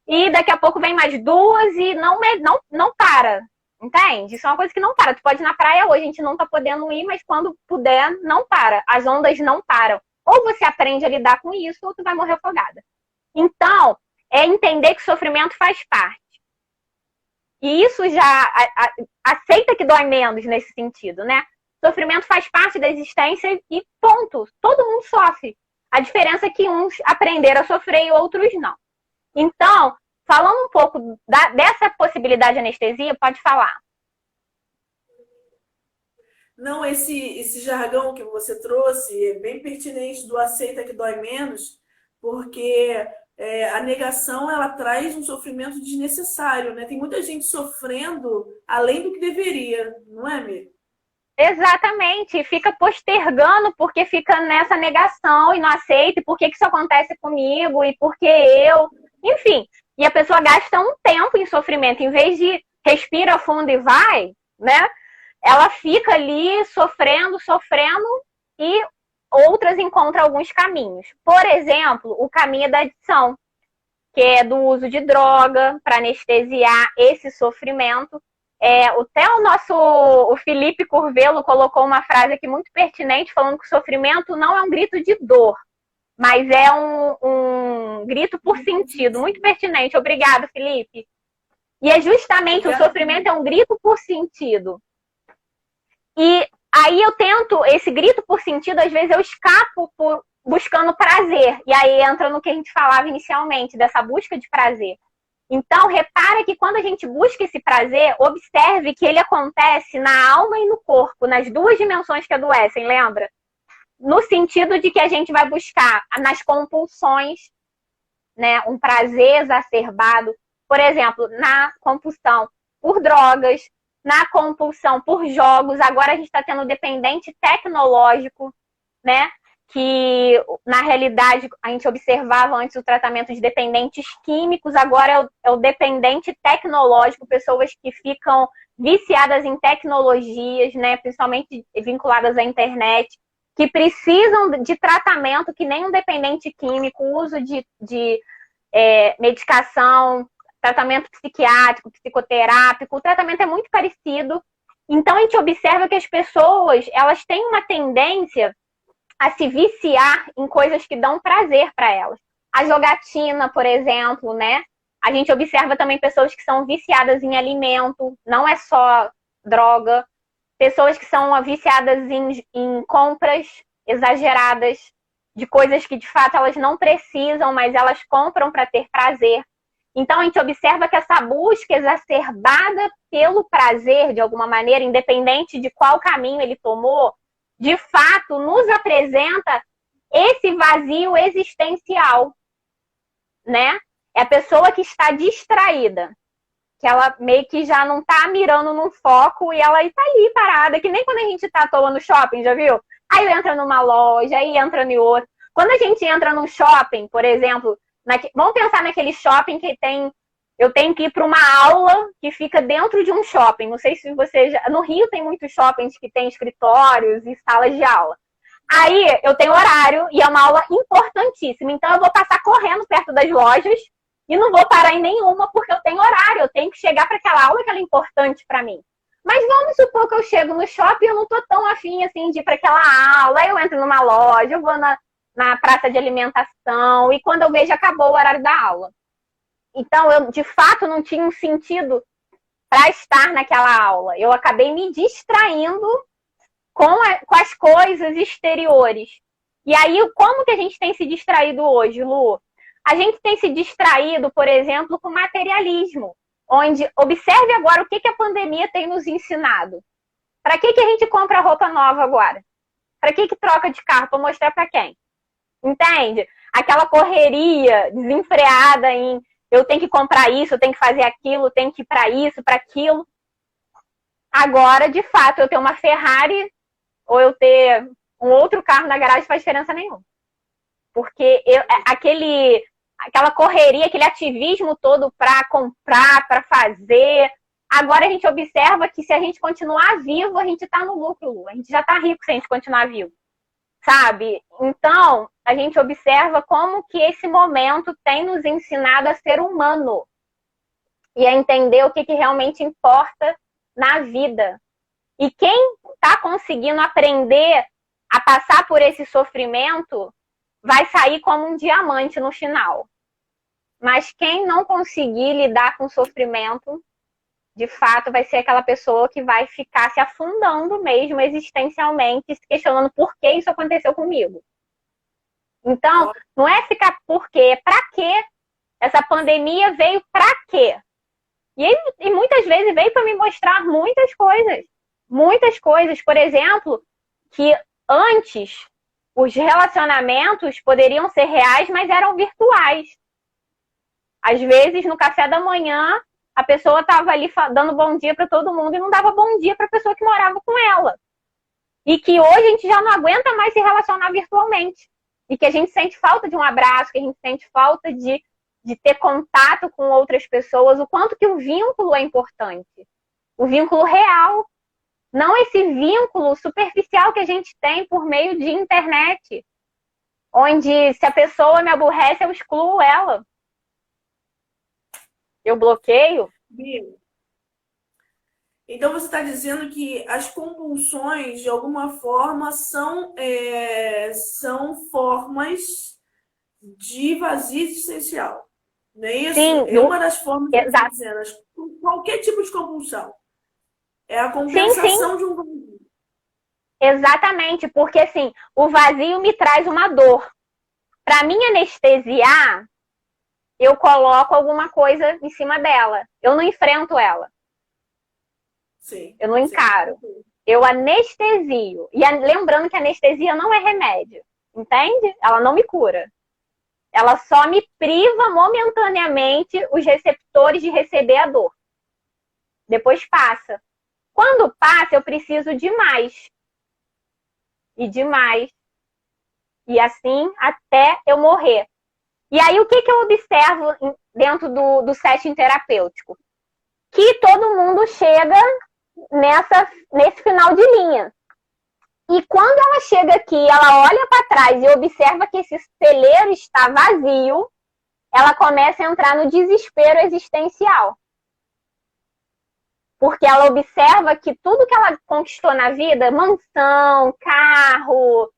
Speaker 2: e daqui a pouco vem mais duas e não para. Entende? Isso é uma coisa que não para. Tu pode ir na praia hoje, a gente não tá podendo ir, mas quando puder, não para. As ondas não param. Ou você aprende a lidar com isso, ou tu vai morrer afogada. Então, é entender que o sofrimento faz parte. E isso já aceita que dói menos nesse sentido, né? Sofrimento faz parte da existência e ponto. Todo mundo sofre. A diferença é que uns aprenderam a sofrer e outros não. Então, falando um pouco dessa possibilidade de anestesia, pode falar.
Speaker 1: Não, esse jargão que você trouxe é bem pertinente do aceita que dói menos, porque a negação, ela traz um sofrimento desnecessário, né? Tem muita gente sofrendo além do que deveria, não é, Mir?
Speaker 2: Exatamente, fica postergando porque fica nessa negação e não aceita, e por que isso acontece comigo, e por que eu, enfim. E a pessoa gasta um tempo em sofrimento, em vez de respira fundo e vai, né? Ela fica ali sofrendo, e outras encontram alguns caminhos. Por exemplo, o caminho da adição, que é do uso de droga para anestesiar esse sofrimento. Até o Felipe Curvelo colocou uma frase aqui muito pertinente, falando que o sofrimento não é um grito de dor, mas é um grito por sentido. Muito pertinente. Obrigado, Felipe. E é justamente o sofrimento é um grito por sentido. E aí eu tento, esse grito por sentido, às vezes eu escapo buscando prazer. E aí entra no que a gente falava inicialmente, dessa busca de prazer. Então, repara que quando a gente busca esse prazer, observe que ele acontece na alma e no corpo, nas duas dimensões que adoecem, lembra? No sentido de que a gente vai buscar nas compulsões, né, um prazer exacerbado. Por exemplo, na compulsão por drogas, na compulsão por jogos. Agora a gente está tendo dependente tecnológico, né? Que na realidade a gente observava antes o tratamento de dependentes químicos, agora é o dependente tecnológico, pessoas que ficam viciadas em tecnologias, né, principalmente vinculadas à internet, que precisam de tratamento, que nem um dependente químico, uso de medicação, tratamento psiquiátrico, psicoterápico, o tratamento é muito parecido. Então, a gente observa que as pessoas, elas têm uma tendência a se viciar em coisas que dão prazer para elas. A jogatina, por exemplo, né? A gente observa também pessoas que são viciadas em alimento, não é só droga. Pessoas que são viciadas em compras exageradas, de coisas que de fato elas não precisam, mas elas compram para ter prazer. Então a gente observa que essa busca exacerbada pelo prazer, de alguma maneira, independente de qual caminho ele tomou, de fato nos apresenta esse vazio existencial, né? É a pessoa que está distraída, que ela meio que já não tá mirando num foco e ela tá ali parada, que nem quando a gente tá à toa no shopping, já viu? Aí entra numa loja, aí entra em outra. Quando a gente entra num shopping, por exemplo, vamos pensar naquele shopping que eu tenho que ir para uma aula que fica dentro de um shopping. Não sei se você no Rio tem muitos shoppings que tem escritórios e salas de aula. Aí eu tenho horário e é uma aula importantíssima, então eu vou passar correndo perto das lojas e não vou parar em nenhuma porque eu tenho horário, eu tenho que chegar para aquela aula que ela é importante para mim. Mas vamos supor que eu chego no shopping e eu não tô tão afim assim de ir para aquela aula, aí eu entro numa loja, eu vou na praça de alimentação e quando eu vejo acabou o horário da aula. Então eu de fato não tinha um sentido para estar naquela aula. Eu acabei me distraindo com as coisas exteriores. E aí, como que a gente tem se distraído hoje, Lu? A gente tem se distraído, por exemplo, com materialismo, onde, observe agora o que a pandemia tem nos ensinado. Para que a gente compra roupa nova agora? Para que troca de carro? Para mostrar para quem? Entende? Aquela correria desenfreada em eu tenho que comprar isso, eu tenho que fazer aquilo, eu tenho que ir para isso, para aquilo. Agora, de fato, eu ter uma Ferrari ou eu ter um outro carro na garagem faz diferença nenhuma. Porque aquela correria, aquele ativismo todo para comprar, para fazer. Agora a gente observa que se a gente continuar vivo, a gente está no lucro, Lu. A gente já está rico se a gente continuar vivo. Sabe? Então, a gente observa como que esse momento tem nos ensinado a ser humano. E a entender o que realmente importa na vida. E quem está conseguindo aprender a passar por esse sofrimento vai sair como um diamante no final. Mas quem não conseguir lidar com o sofrimento, de fato, vai ser aquela pessoa que vai ficar se afundando mesmo existencialmente, se questionando por que isso aconteceu comigo. Então, não é ficar por quê, é pra quê? Essa pandemia veio pra quê? E muitas vezes veio para me mostrar muitas coisas. Muitas coisas. Por exemplo, que antes os relacionamentos poderiam ser reais, mas eram virtuais. Às vezes, no café da manhã, a pessoa estava ali dando bom dia para todo mundo e não dava bom dia para a pessoa que morava com ela. E que hoje a gente já não aguenta mais se relacionar virtualmente. E que a gente sente falta de um abraço, que a gente sente falta de ter contato com outras pessoas, o quanto que o vínculo é importante. O vínculo real. Não esse vínculo superficial que a gente tem por meio de internet. Onde se a pessoa me aborrece, eu excluo ela. Eu bloqueio.
Speaker 1: Então você está dizendo que as compulsões, de alguma forma, são formas de vazio existencial. Não é isso?
Speaker 2: Sim,
Speaker 1: é uma das formas que você está
Speaker 2: exato.
Speaker 1: dizendo. Qualquer tipo de compulsão. É a compensação de um vazio.
Speaker 2: Exatamente, porque assim, o vazio me traz uma dor. Para mim anestesiar, eu coloco alguma coisa em cima dela. Eu não enfrento ela.
Speaker 1: Sim,
Speaker 2: eu não encaro. Sim. Eu anestesio. E lembrando que a anestesia não é remédio. Entende? Ela não me cura. Ela só me priva momentaneamente os receptores de receber a dor. Depois passa. Quando passa, eu preciso de mais. E de mais. E assim até eu morrer. E aí, o que eu observo dentro do setting terapêutico? Que todo mundo chega nesse final de linha. E quando ela chega aqui, ela olha para trás e observa que esse celeiro está vazio, ela começa a entrar no desespero existencial. Porque ela observa que tudo que ela conquistou na vida, mansão, carro,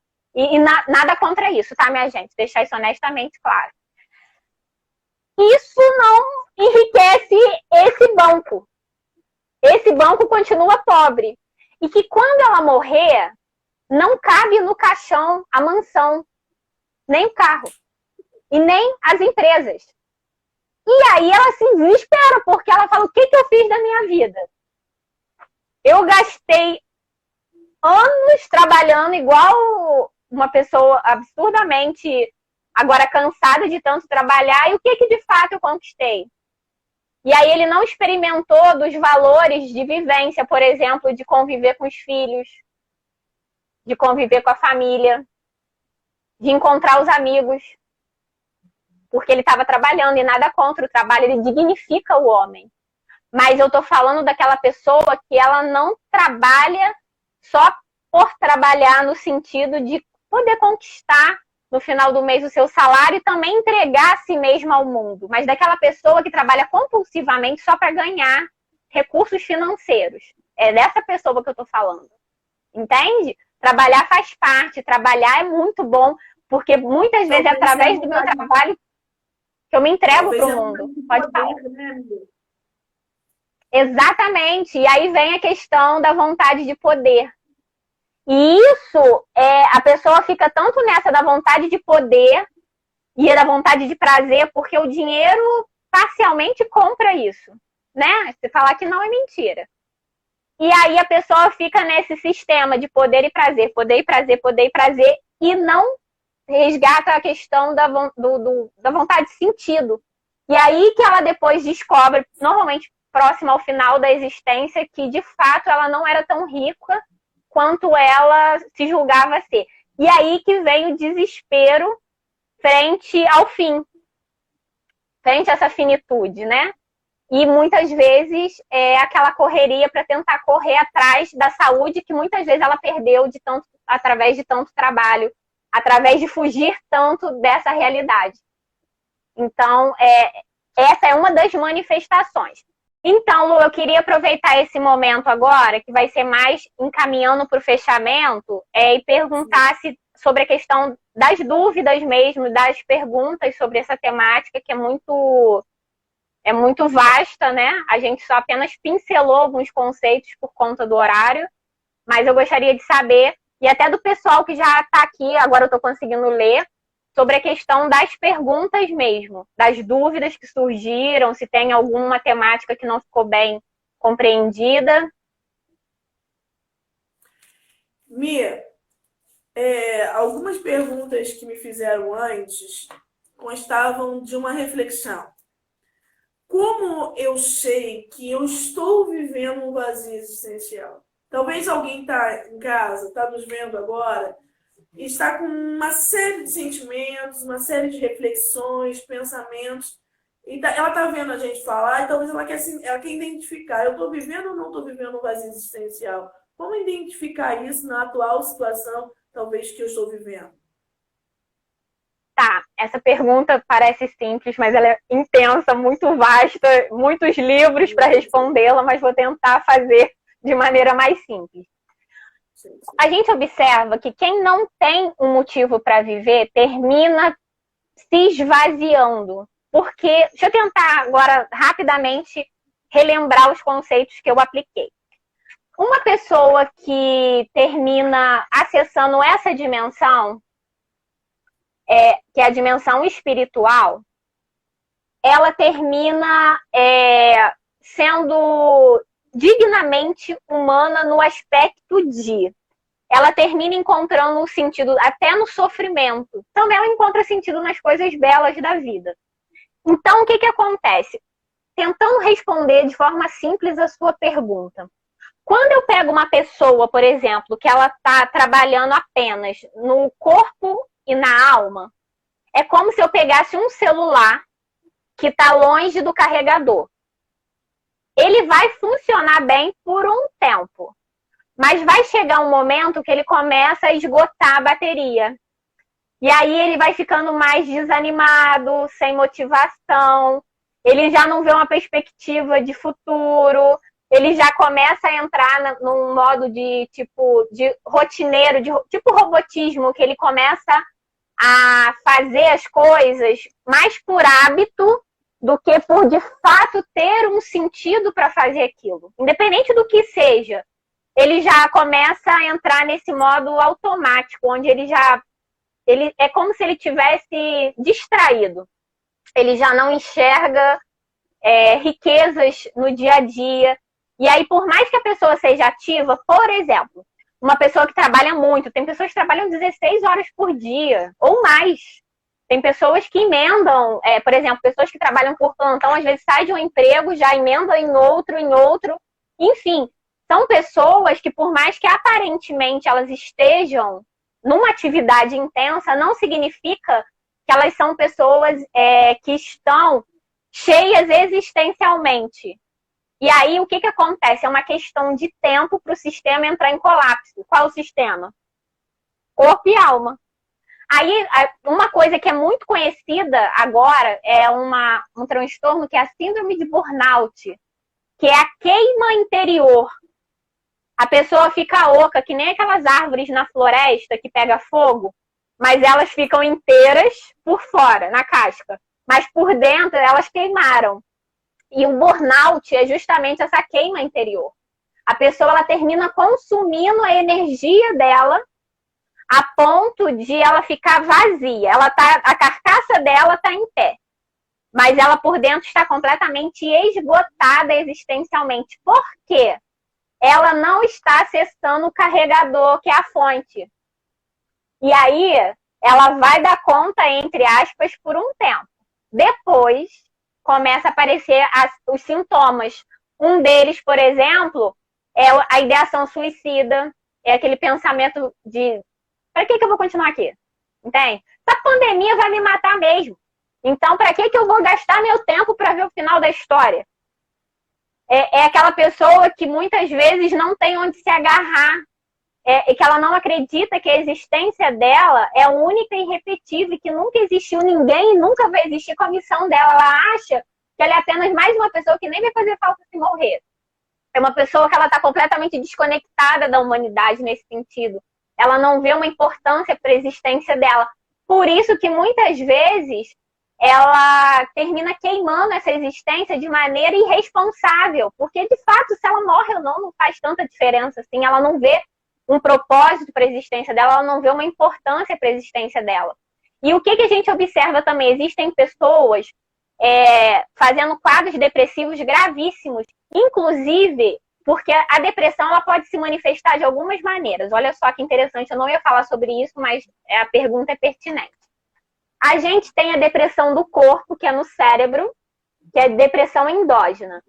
Speaker 2: nada contra isso, tá, minha gente? Deixar isso honestamente claro. Isso não enriquece esse banco. Esse banco continua pobre. E que quando ela morrer, não cabe no caixão a mansão, nem o carro, e nem as empresas. E aí ela se desespera, porque ela fala, o que eu fiz da minha vida? Eu gastei anos trabalhando igual uma pessoa absurdamente agora cansada de tanto trabalhar, e o que de fato eu conquistei? E aí ele não experimentou dos valores de vivência, por exemplo, de conviver com os filhos, de conviver com a família, de encontrar os amigos, porque ele estava trabalhando, e nada contra o trabalho, ele dignifica o homem. Mas eu estou falando daquela pessoa que ela não trabalha só por trabalhar no sentido de poder conquistar no final do mês o seu salário e também entregar a si mesma ao mundo, mas daquela pessoa que trabalha compulsivamente só para ganhar recursos financeiros. É dessa pessoa que eu estou falando. Entende? Trabalhar faz parte, trabalhar é muito bom, porque muitas vezes é através do meu trabalho que eu me entrego para o mundo. Pode falar. Exatamente. E aí vem a questão da vontade de poder. E isso, a pessoa fica tanto nessa da vontade de poder e da vontade de prazer, porque o dinheiro parcialmente compra isso, né? Se falar que não é mentira. E aí a pessoa fica nesse sistema de poder e prazer, poder e prazer, poder e prazer, e não resgata a questão da vontade de sentido. E aí que ela depois descobre, normalmente próxima ao final da existência, que de fato ela não era tão rica quanto ela se julgava ser. E aí que vem o desespero frente ao fim, frente a essa finitude, né? E muitas vezes é aquela correria para tentar correr atrás da saúde que muitas vezes ela perdeu através de tanto trabalho, através de fugir tanto dessa realidade. Então, essa é uma das manifestações. Então, Lu, eu queria aproveitar esse momento agora, que vai ser mais encaminhando para o fechamento, e perguntar sobre a questão das dúvidas mesmo, das perguntas sobre essa temática, que é muito vasta, né? A gente só apenas pincelou alguns conceitos por conta do horário, mas eu gostaria de saber, e até do pessoal que já está aqui, agora eu estou conseguindo ler, sobre a questão das perguntas mesmo, das dúvidas que surgiram, se tem alguma temática que não ficou bem compreendida.
Speaker 1: Mia, algumas perguntas que me fizeram antes constavam de uma reflexão. Como eu sei que eu estou vivendo um vazio existencial? Talvez alguém está em casa, está nos vendo agora, e está com uma série de sentimentos, uma série de reflexões, pensamentos. E ela está vendo a gente falar e talvez ela quer identificar. Eu estou vivendo ou não estou vivendo um vazio existencial? Como identificar isso na atual situação, talvez, que eu estou vivendo?
Speaker 2: Tá, essa pergunta parece simples, mas ela é intensa, muito vasta, muitos livros para respondê-la, mas vou tentar fazer de maneira mais simples. A gente observa que quem não tem um motivo para viver termina se esvaziando. Porque, deixa eu tentar agora rapidamente relembrar os conceitos que eu apliquei. Uma pessoa que termina acessando essa dimensão, que é a dimensão espiritual, ela termina sendo dignamente humana no aspecto de ela termina encontrando um sentido até no sofrimento. Também ela encontra sentido nas coisas belas da vida. Então, o que acontece? Tentando responder de forma simples a sua pergunta. Quando eu pego uma pessoa, por exemplo, que ela está trabalhando apenas no corpo e na alma, é como se eu pegasse um celular que está longe do carregador. Ele vai funcionar bem por um tempo. mas vai chegar um momento que ele começa a esgotar a bateria. E aí ele vai ficando mais desanimado, sem motivação, ele já não vê uma perspectiva de futuro, ele já começa a entrar num modo de rotineiro, tipo robotismo, que ele começa a fazer as coisas mais por hábito do que por, de fato, ter um sentido para fazer aquilo. Independente do que seja, ele já começa a entrar nesse modo automático, onde ele é como se ele tivesse distraído. Ele já não enxerga riquezas no dia a dia. E aí, por mais que a pessoa seja ativa, por exemplo, uma pessoa que trabalha muito, tem pessoas que trabalham 16 horas por dia, ou mais. Tem pessoas que emendam, por exemplo, pessoas que trabalham por plantão, às vezes saem de um emprego, já emendam em outro. Enfim, são pessoas que, por mais que aparentemente elas estejam numa atividade intensa, não significa que elas são pessoas que estão cheias existencialmente. E aí, o que acontece? É uma questão de tempo para o sistema entrar em colapso. Qual o sistema? Corpo e alma. Aí, uma coisa que é muito conhecida agora é um transtorno que é a síndrome de burnout, que é a queima interior. A pessoa fica oca, que nem aquelas árvores na floresta que pega fogo, mas elas ficam inteiras por fora, na casca. Mas por dentro, elas queimaram. E o burnout é justamente essa queima interior. A pessoa ela termina consumindo a energia dela a ponto de ela ficar vazia. A carcaça dela está em pé, mas ela por dentro está completamente esgotada existencialmente. Por quê? Ela não está acessando o carregador, que é a fonte. E aí, ela vai dar conta, entre aspas, por um tempo. Depois, começa a aparecer os sintomas. Um deles, por exemplo, é a ideação suicida, é aquele pensamento de para que eu vou continuar aqui? Entende? Essa pandemia vai me matar mesmo. Então, para que eu vou gastar meu tempo para ver o final da história? É aquela pessoa que muitas vezes não tem onde se agarrar, e que ela não acredita que a existência dela é única e irrepetível, que nunca existiu ninguém e nunca vai existir com a missão dela. Ela acha que ela é apenas mais uma pessoa que nem vai fazer falta se morrer. É uma pessoa que ela está completamente desconectada da humanidade nesse sentido. Ela não vê uma importância para a existência dela. Por isso que muitas vezes ela termina queimando essa existência de maneira irresponsável. Porque, de fato, se ela morre ou não faz tanta diferença assim. Ela não vê um propósito para a existência dela, ela não vê uma importância para a existência dela. E o que a gente observa também? Existem pessoas fazendo quadros depressivos gravíssimos, inclusive porque a depressão ela pode se manifestar de algumas maneiras. Olha só que interessante, eu não ia falar sobre isso, mas a pergunta é pertinente. A gente tem a depressão do corpo, que é no cérebro, que é depressão endógena.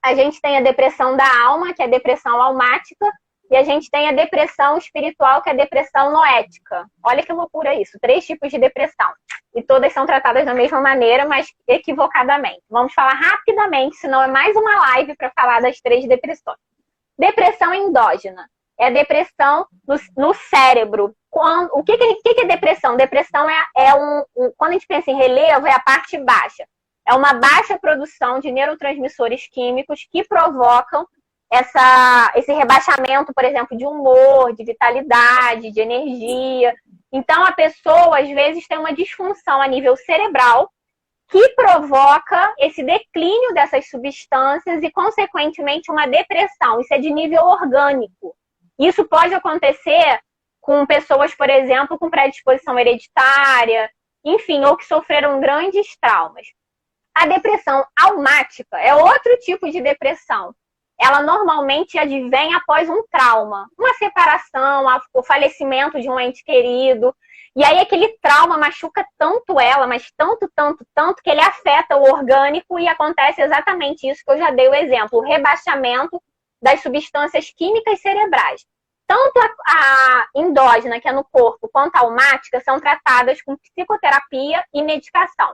Speaker 2: A gente tem a depressão da alma, que é a depressão almática, e a gente tem a depressão espiritual, que é a depressão noética. Olha que loucura isso, 3 tipos de depressão. E todas são tratadas da mesma maneira, mas equivocadamente. Vamos falar rapidamente, senão é mais uma live para falar das 3 depressões. Depressão endógena é a depressão no cérebro. O que é depressão? Depressão quando a gente pensa em relevo, é a parte baixa. É uma baixa produção de neurotransmissores químicos que provocam esse rebaixamento, por exemplo, de humor, de vitalidade, de energia. Então, a pessoa, às vezes, tem uma disfunção a nível cerebral que provoca esse declínio dessas substâncias e, consequentemente, uma depressão. Isso é de nível orgânico. Isso pode acontecer com pessoas, por exemplo, com predisposição hereditária, enfim, ou que sofreram grandes traumas. A depressão almática é outro tipo de depressão. Ela normalmente advém após um trauma, uma separação, o falecimento de um ente querido. E aí aquele trauma machuca tanto ela, mas tanto, que ele afeta o orgânico e acontece exatamente isso que eu já dei o exemplo, o rebaixamento das substâncias químicas cerebrais. Tanto a endógena, que é no corpo, quanto a almática são tratadas com psicoterapia e medicação.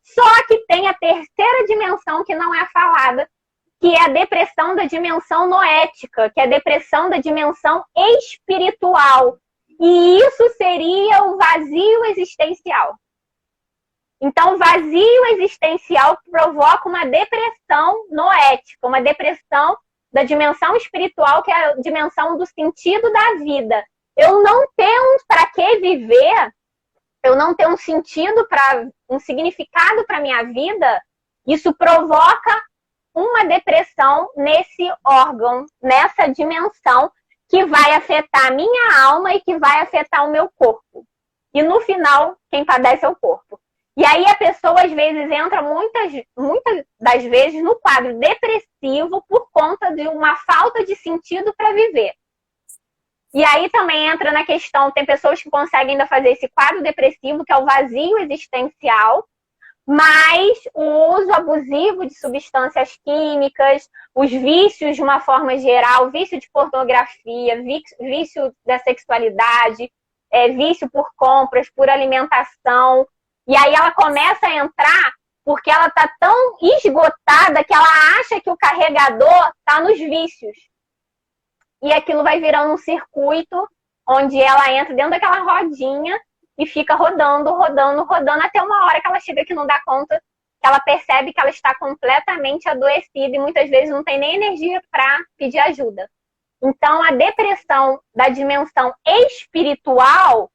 Speaker 2: Só que tem a terceira dimensão que não é falada, que é a depressão da dimensão noética, que é a depressão da dimensão espiritual. E isso seria o vazio existencial. Então, o vazio existencial provoca uma depressão noética, uma depressão da dimensão espiritual, que é a dimensão do sentido da vida. Eu não tenho para que viver, eu não tenho um sentido, um significado para minha vida, isso provoca uma depressão nesse órgão, nessa dimensão, que vai afetar a minha alma e que vai afetar o meu corpo. E no final, quem padece é o corpo. E aí a pessoa, às vezes, entra muitas das vezes no quadro depressivo por conta de uma falta de sentido para viver. E aí também entra na questão, tem pessoas que conseguem ainda fazer esse quadro depressivo, que é o vazio existencial, mas o uso abusivo de substâncias químicas, os vícios de uma forma geral, vício de pornografia, vício da sexualidade, vício por compras, por alimentação. E aí ela começa a entrar porque ela está tão esgotada que ela acha que o carregador está nos vícios. E aquilo vai virando um circuito onde ela entra dentro daquela rodinha e fica rodando, até uma hora que ela chega que não dá conta, que ela percebe que ela está completamente adoecida e muitas vezes não tem nem energia para pedir ajuda. Então, a depressão da dimensão espiritual,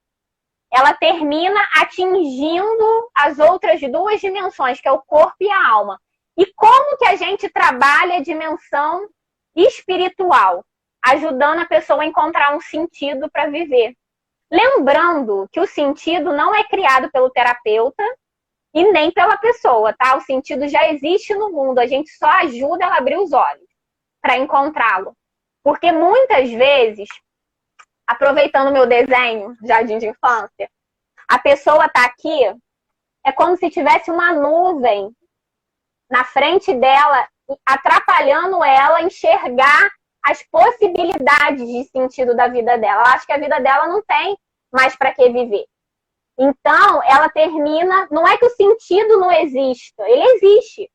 Speaker 2: ela termina atingindo as outras duas dimensões, que é o corpo e a alma. E como que a gente trabalha a dimensão espiritual? Ajudando a pessoa a encontrar um sentido para viver. Lembrando que o sentido não é criado pelo terapeuta e nem pela pessoa, tá? O sentido já existe no mundo, a gente só ajuda ela a abrir os olhos para encontrá-lo. Porque muitas vezes, aproveitando o meu desenho, jardim de infância, a pessoa tá aqui, é como se tivesse uma nuvem na frente dela, atrapalhando ela a enxergar as possibilidades de sentido da vida dela. Ela acha que a vida dela não tem mais para que viver. Então, ela termina... Não é que o sentido não exista, ele existe.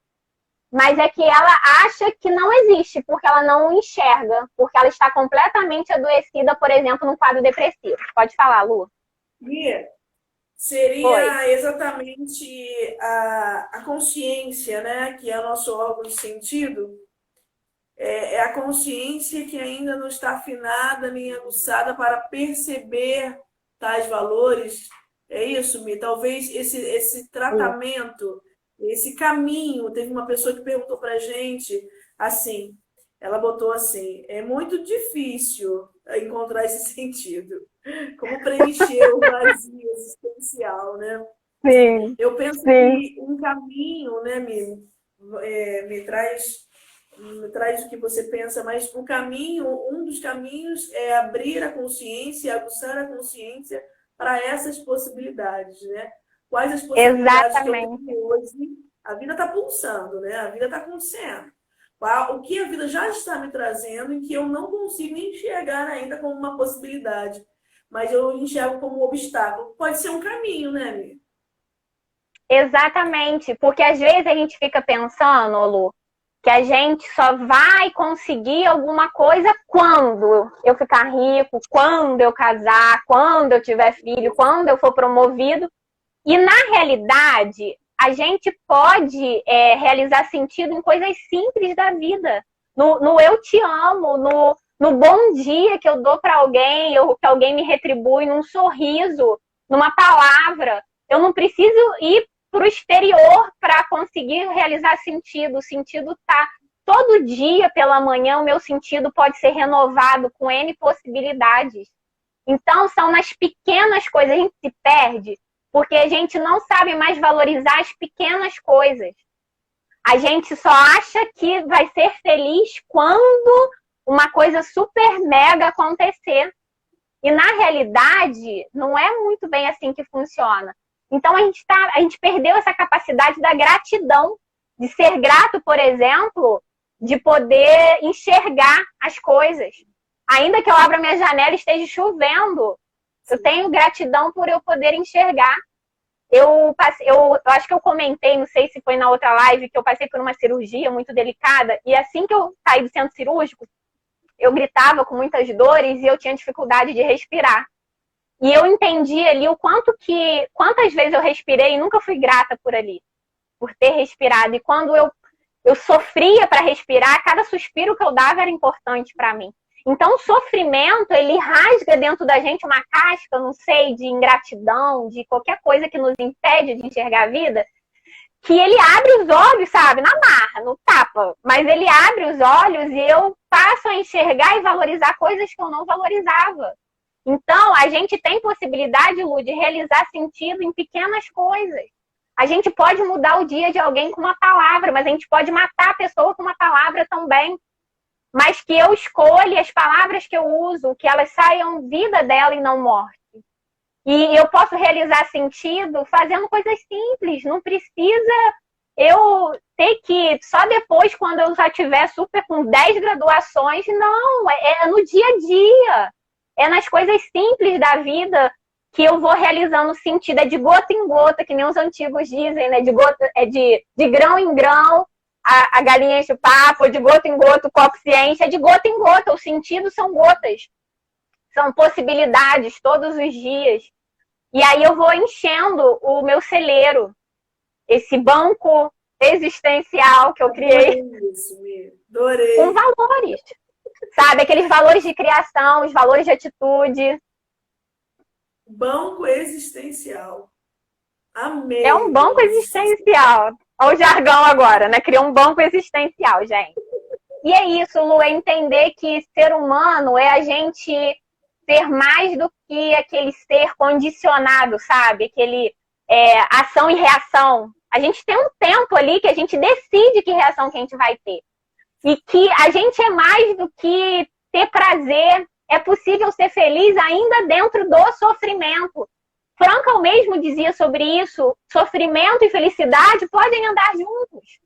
Speaker 2: Mas é que ela acha que não existe, porque ela não o enxerga. Porque ela está completamente adoecida, por exemplo, num quadro depressivo. Pode falar, Lu.
Speaker 1: Bia, seria exatamente a consciência, né? Que é o nosso órgão de sentido. É a consciência que ainda não está afinada nem aguçada para perceber tais valores. É isso, Mi? Talvez esse tratamento, esse caminho. Teve uma pessoa que perguntou para a gente, assim, ela botou assim, é muito difícil encontrar esse sentido. Como preencher o vazio existencial, né?
Speaker 2: Sim.
Speaker 1: Eu penso que um caminho, né, Mi, me traz o que você pensa, mas um dos caminhos é abrir a consciência, aguçar a consciência para essas possibilidades, né? Quais as possibilidades
Speaker 2: Exatamente.
Speaker 1: que eu tenho hoje? A vida está pulsando, né? A vida está acontecendo. O que a vida já está me trazendo e que eu não consigo enxergar ainda como uma possibilidade, mas eu enxergo como um obstáculo. Pode ser um caminho, né, amiga?
Speaker 2: Exatamente, porque às vezes a gente fica pensando, Lu, que a gente só vai conseguir alguma coisa quando eu ficar rico, quando eu casar, quando eu tiver filho, quando eu for promovido. E, na realidade, a gente pode realizar sentido em coisas simples da vida. No eu te amo, no bom dia que eu dou para alguém, que alguém me retribui, num sorriso, numa palavra. Eu não preciso ir para o exterior para conseguir realizar sentido. O sentido está todo dia pela manhã, o meu sentido pode ser renovado com N possibilidades. Então, são nas pequenas coisas, a gente se perde, porque a gente não sabe mais valorizar as pequenas coisas. A gente só acha que vai ser feliz quando uma coisa super mega acontecer. E, na realidade, não é muito bem assim que funciona. Então, a gente perdeu essa capacidade da gratidão, de ser grato, por exemplo, de poder enxergar as coisas. Ainda que eu abra minha janela e esteja chovendo, eu tenho gratidão por eu poder enxergar. eu acho que eu comentei, não sei se foi na outra live, que eu passei por uma cirurgia muito delicada, e assim que eu saí do centro cirúrgico, eu gritava com muitas dores e eu tinha dificuldade de respirar. E eu entendi ali quantas vezes eu respirei e nunca fui grata por ali, por ter respirado. E quando eu sofria para respirar, cada suspiro que eu dava era importante para mim. Então, o sofrimento, ele rasga dentro da gente uma casca, não sei, de ingratidão, de qualquer coisa que nos impede de enxergar a vida, que ele abre os olhos, sabe, na marra, no tapa. Mas ele abre os olhos e eu passo a enxergar e valorizar coisas que eu não valorizava. Então, a gente tem possibilidade, Lu, de realizar sentido em pequenas coisas. A gente pode mudar o dia de alguém com uma palavra, mas a gente pode matar a pessoa com uma palavra também. Mas que eu escolha as palavras que eu uso, que elas saiam vida dela e não morte. E eu posso realizar sentido fazendo coisas simples. Não precisa eu ter que, só depois, quando eu já tiver super com 10 graduações, não. É no dia a dia. É nas coisas simples da vida que eu vou realizando sentido. É de gota em gota, que nem os antigos dizem, né? De grão em grão. A galinha enche o papo, de gota em gota o copo se enche, é de gota em gota, os sentidos são gotas, são possibilidades todos os dias. E aí eu vou enchendo o meu celeiro, esse banco existencial que eu criei,
Speaker 1: Adorei.
Speaker 2: Com valores, sabe? Aqueles valores de criação, os valores de atitude.
Speaker 1: Banco existencial. Amei.
Speaker 2: É um banco existencial. Olha o jargão agora, né? Criou um banco existencial, gente. E é isso, Lu, é entender que ser humano é a gente ser mais do que aquele ser condicionado, sabe? Aquele ação e reação. A gente tem um tempo ali que a gente decide que reação que a gente vai ter. E que a gente é mais do que ter prazer. É possível ser feliz ainda dentro do sofrimento. Frankl mesmo dizia sobre isso, sofrimento e felicidade podem andar juntos,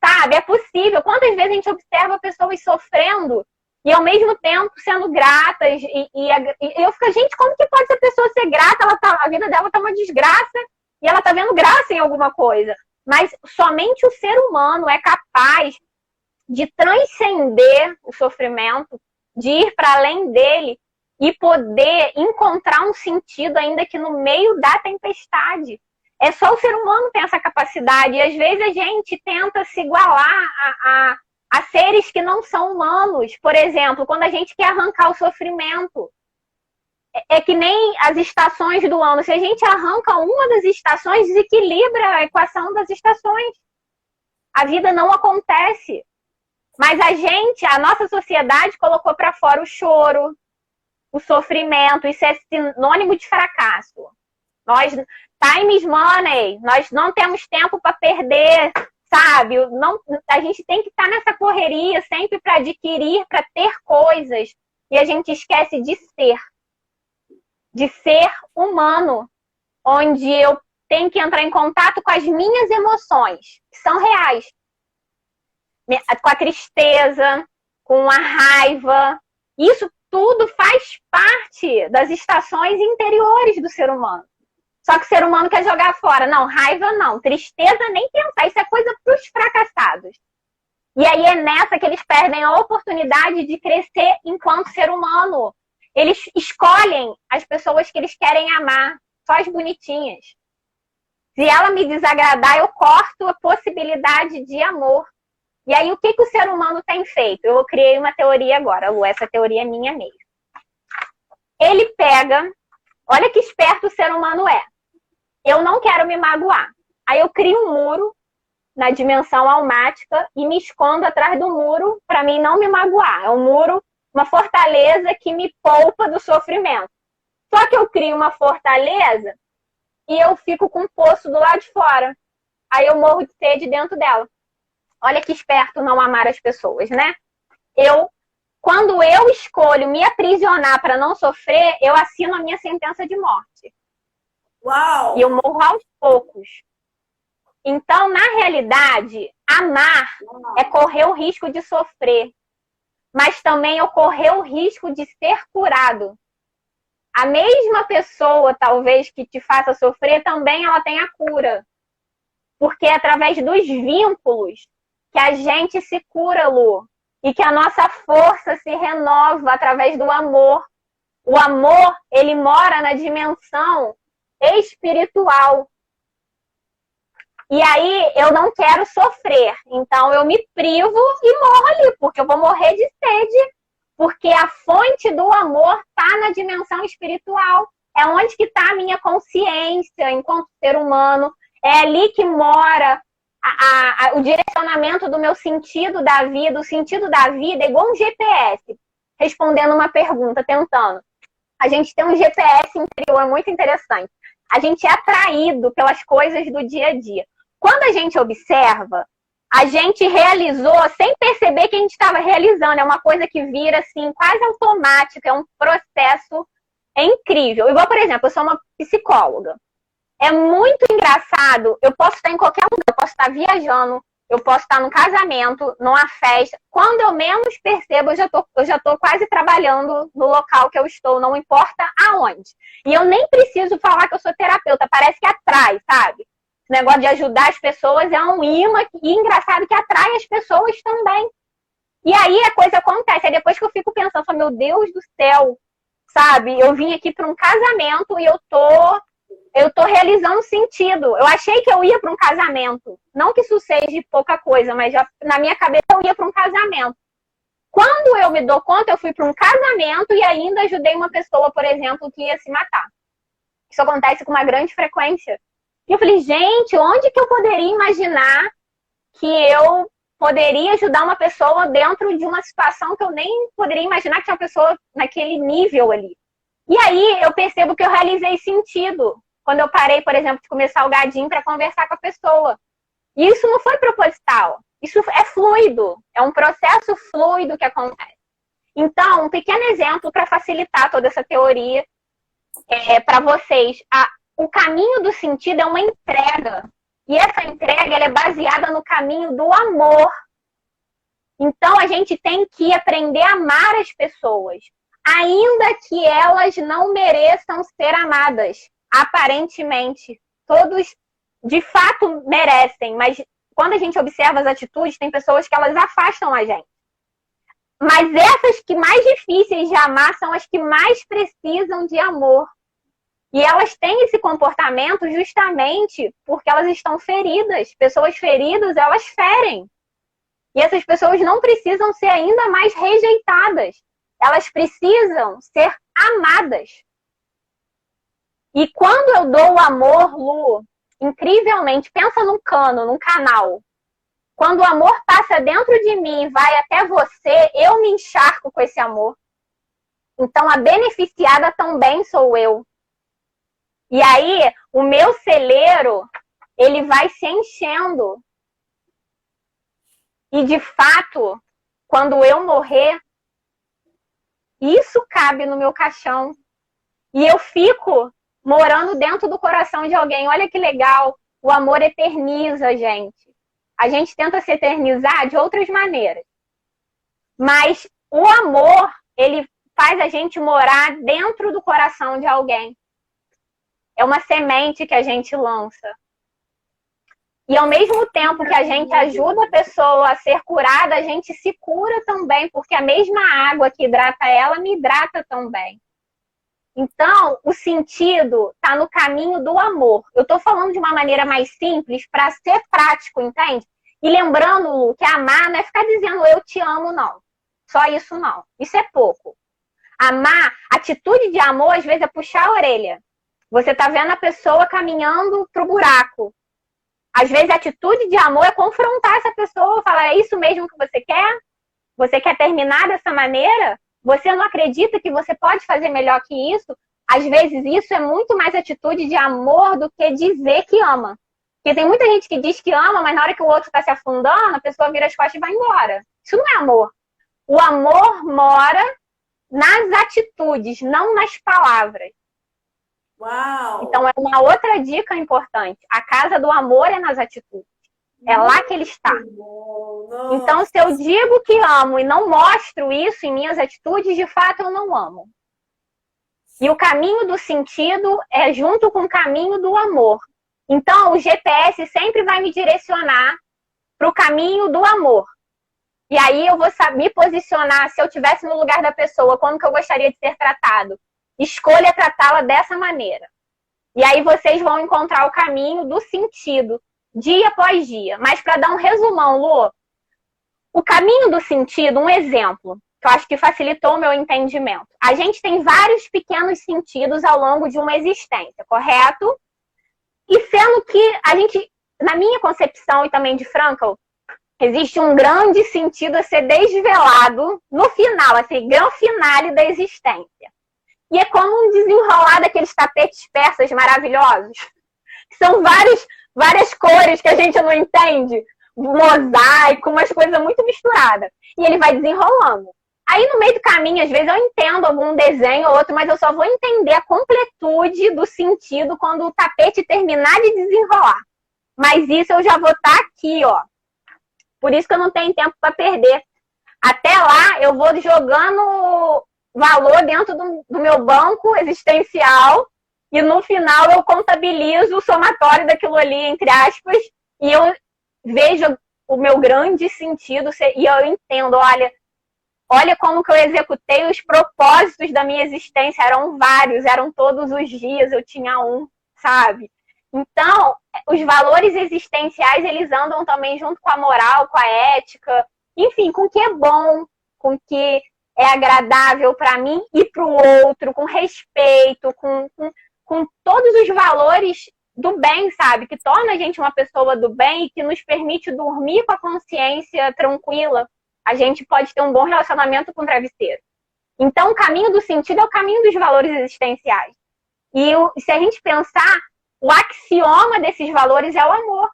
Speaker 2: sabe? É possível. Quantas vezes a gente observa pessoas sofrendo e ao mesmo tempo sendo gratas e eu fico, gente, como que pode essa pessoa ser grata? A vida dela tá uma desgraça e ela tá vendo graça em alguma coisa. Mas somente o ser humano é capaz de transcender o sofrimento, de ir para além dele e poder encontrar um sentido ainda que no meio da tempestade. É só o ser humano que tem essa capacidade. E às vezes a gente tenta se igualar a seres que não são humanos. Por exemplo, quando a gente quer arrancar o sofrimento. É que nem as estações do ano. Se a gente arranca uma das estações, desequilibra a equação das estações. A vida não acontece. Mas a nossa sociedade colocou para fora o choro, o sofrimento, isso é sinônimo de fracasso. Time is money, nós não temos tempo para perder, sabe? A gente tem que estar nessa correria sempre para adquirir, para ter coisas, e a gente esquece de ser humano, onde eu tenho que entrar em contato com as minhas emoções, que são reais, com a tristeza, com a raiva, isso tudo faz parte das estações interiores do ser humano. Só que o ser humano quer jogar fora. Não, raiva não, tristeza nem pensar. Isso é coisa para os fracassados. E aí é nessa que eles perdem a oportunidade de crescer enquanto ser humano. Eles escolhem as pessoas que eles querem amar, só as bonitinhas. Se ela me desagradar, eu corto a possibilidade de amor. E aí, o que o ser humano tem feito? Eu criei uma teoria agora, Lu, essa teoria é minha mesmo. Ele pega, olha que esperto o ser humano é. Eu não quero me magoar. Aí eu crio um muro na dimensão almática e me escondo atrás do muro para mim não me magoar. É um muro, uma fortaleza que me poupa do sofrimento. Só que eu crio uma fortaleza e eu fico com um poço do lado de fora. Aí eu morro de sede dentro dela. Olha que esperto não amar as pessoas, né? Quando eu escolho me aprisionar para não sofrer, eu assino a minha sentença de morte.
Speaker 1: Uau!
Speaker 2: E eu morro aos poucos. Então, na realidade, amar é correr o risco de sofrer, mas também eu correr o risco de ser curado. a mesma pessoa, talvez, que te faça sofrer, também ela tem a cura. Porque é através dos vínculos que a gente se cura, Lu. E que a nossa força se renova através do amor. O amor, ele mora na dimensão espiritual. E aí, eu não quero sofrer. Então, eu me privo e morro ali, porque eu vou morrer de sede. Porque a fonte do amor está na dimensão espiritual. É onde que está a minha consciência enquanto ser humano. É ali que mora o direcionamento do meu sentido da vida. O sentido da vida é igual um GPS, respondendo uma pergunta, tentando. A gente tem um GPS interior muito interessante. A gente é atraído pelas coisas do dia a dia. Quando a gente observa, a gente realizou sem perceber que a gente estava realizando. É uma coisa que vira assim, quase automática, é um processo incrível. Igual, por exemplo, eu sou uma psicóloga. É muito engraçado, eu posso estar em qualquer lugar, eu posso estar viajando, eu posso estar num casamento, numa festa. Quando eu menos percebo, eu já tô quase trabalhando no local que eu estou, não importa aonde. E eu nem preciso falar que eu sou terapeuta, parece que atrai, sabe? O negócio de ajudar as pessoas é um imã e engraçado que atrai as pessoas também. E aí a coisa acontece, aí depois que eu fico pensando, meu Deus do céu, sabe? Eu vim aqui para um casamento e eu tô realizando sentido. Eu achei que eu ia para um casamento. Não que isso seja pouca coisa, mas já, na minha cabeça eu ia para um casamento. Quando eu me dou conta, eu fui para um casamento e ainda ajudei uma pessoa, por exemplo, que ia se matar. Isso acontece com uma grande frequência. E eu falei, gente, onde que eu poderia imaginar que eu poderia ajudar uma pessoa dentro de uma situação que eu nem poderia imaginar que tinha uma pessoa naquele nível ali. E aí eu percebo que eu realizei sentido. Quando eu parei, por exemplo, de comer salgadinho para conversar com a pessoa. E isso não foi proposital. Isso é fluido. É um processo fluido que acontece. Então, um pequeno exemplo para facilitar toda essa teoria para vocês. O caminho do sentido é uma entrega. E essa entrega ela é baseada no caminho do amor. Então, a gente tem que aprender a amar as pessoas. Ainda que elas não mereçam ser amadas. Aparentemente, todos de fato merecem, mas quando a gente observa as atitudes, tem pessoas que elas afastam a gente. Mas essas que mais difíceis de amar são as que mais precisam de amor. E elas têm esse comportamento justamente porque elas estão feridas. Pessoas feridas, elas ferem. E essas pessoas não precisam ser ainda mais rejeitadas. Elas precisam ser amadas. E quando eu dou o amor, Lu, incrivelmente, pensa num cano, num canal. Quando o amor passa dentro de mim e vai até você, eu me encharco com esse amor. Então a beneficiada também sou eu. E aí, o meu celeiro, ele vai se enchendo. E de fato, quando eu morrer, isso cabe no meu caixão. E eu fico morando dentro do coração de alguém. Olha que legal. O amor eterniza, gente. A gente tenta se eternizar de outras maneiras. Mas o amor, ele faz a gente morar dentro do coração de alguém. É uma semente que a gente lança. E ao mesmo tempo que a gente ajuda a pessoa a ser curada, a gente se cura também, porque a mesma água que hidrata ela me hidrata também. Então, o sentido está no caminho do amor. Eu estou falando de uma maneira mais simples para ser prático, entende? E lembrando, Lu, que amar não é ficar dizendo eu te amo, não. Só isso não. Isso é pouco. Amar, atitude de amor, às vezes, é puxar a orelha. Você está vendo a pessoa caminhando para o buraco. Às vezes, a atitude de amor é confrontar essa pessoa, falar, é isso mesmo que você quer? Você quer terminar dessa maneira? Você não acredita que você pode fazer melhor que isso? Às vezes, isso é muito mais atitude de amor do que dizer que ama. Porque tem muita gente que diz que ama, mas na hora que o outro está se afundando, a pessoa vira as costas e vai embora. Isso não é amor. O amor mora nas atitudes, não nas palavras.
Speaker 1: Uau!
Speaker 2: Então, é uma outra dica importante. A casa do amor é nas atitudes. É lá que ele está. Então, se eu digo que amo e não mostro isso em minhas atitudes, de fato eu não amo. E o caminho do sentido é junto com o caminho do amor. Então, o GPS sempre vai me direcionar para o caminho do amor. E aí eu vou me posicionar, se eu estivesse no lugar da pessoa, como que eu gostaria de ser tratado? Escolha tratá-la dessa maneira. E aí vocês vão encontrar o caminho do sentido, dia após dia. Mas para dar um resumão, Lu, o caminho do sentido, um exemplo, que eu acho que facilitou o meu entendimento. A gente tem vários pequenos sentidos ao longo de uma existência, correto? E sendo que a gente, na minha concepção e também de Frankl, existe um grande sentido a ser desvelado no final, assim, grande finale da existência. E é como um desenrolar daqueles tapetes persas maravilhosos. São várias cores que a gente não entende. Mosaico, umas coisas muito misturadas. E ele vai desenrolando. Aí no meio do caminho, às vezes eu entendo algum desenho ou outro, mas eu só vou entender a completude do sentido quando o tapete terminar de desenrolar. Mas isso eu já vou estar aqui, ó. Por isso que eu não tenho tempo para perder. Até lá, eu vou jogando valor dentro do meu banco existencial e no final eu contabilizo o somatório daquilo ali, entre aspas, e eu vejo o meu grande sentido e eu entendo, olha como que eu executei os propósitos da minha existência, eram vários, eram todos os dias, eu tinha um, sabe? Então, os valores existenciais, eles andam também junto com a moral, com a ética, enfim, com o que é bom, com o que é agradável para mim e para o outro, com respeito, com todos os valores do bem, sabe? Que torna a gente uma pessoa do bem e que nos permite dormir com a consciência tranquila. A gente pode ter um bom relacionamento com o travesseiro. Então, o caminho do sentido é o caminho dos valores existenciais. E se a gente pensar, o axioma desses valores é o amor.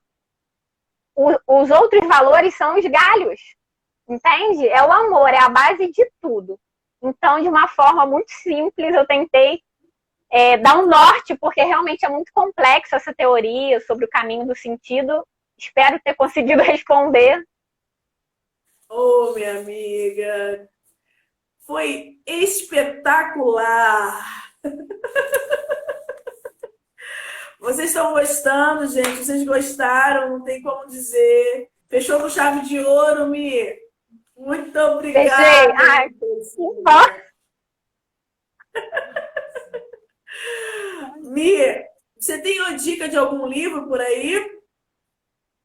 Speaker 2: Os outros valores são os galhos. Entende? É o amor, é a base de tudo. Então, de uma forma muito simples, eu tentei dar um norte, porque realmente é muito complexa essa teoria sobre o caminho do sentido. Espero ter conseguido responder.
Speaker 1: Ô, minha amiga, foi espetacular! Vocês estão gostando, gente? Vocês gostaram? Não tem como dizer. Fechou com chave de ouro, Mi. Muito obrigada.
Speaker 2: Fechei. Ai, que bom.
Speaker 1: Mi, você tem uma dica de algum livro por aí?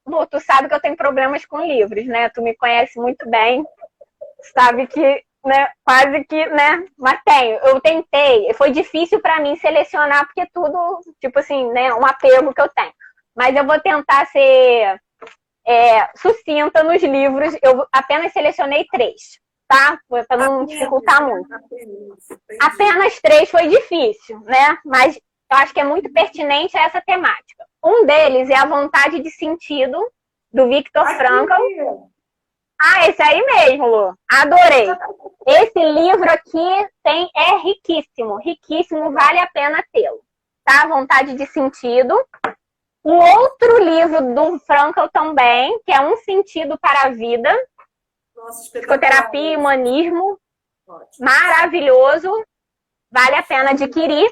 Speaker 2: Lu, tu sabe que eu tenho problemas com livros, né? Tu me conhece muito bem. Sabe que, né, quase que, né? Mas tenho. Eu tentei. Foi difícil para mim selecionar, porque tudo, tipo assim, né? Um apego que eu tenho. Mas eu vou tentar ser sucinta nos livros. Eu apenas selecionei 3, tá? Para não dificultar muito. Apenas 3 foi difícil, né? Mas eu acho que é muito pertinente a essa temática. Um deles é A Vontade de Sentido, do Viktor Frankl. Ah, esse aí mesmo, Lu. Adorei. Esse livro aqui é riquíssimo. Riquíssimo, vale a pena tê-lo. Tá? Vontade de Sentido. O outro livro do Frankl também, que é Um Sentido para a Vida.
Speaker 1: Nossa,
Speaker 2: Psicoterapia e Humanismo. Ótimo. Maravilhoso. Vale a pena adquirir.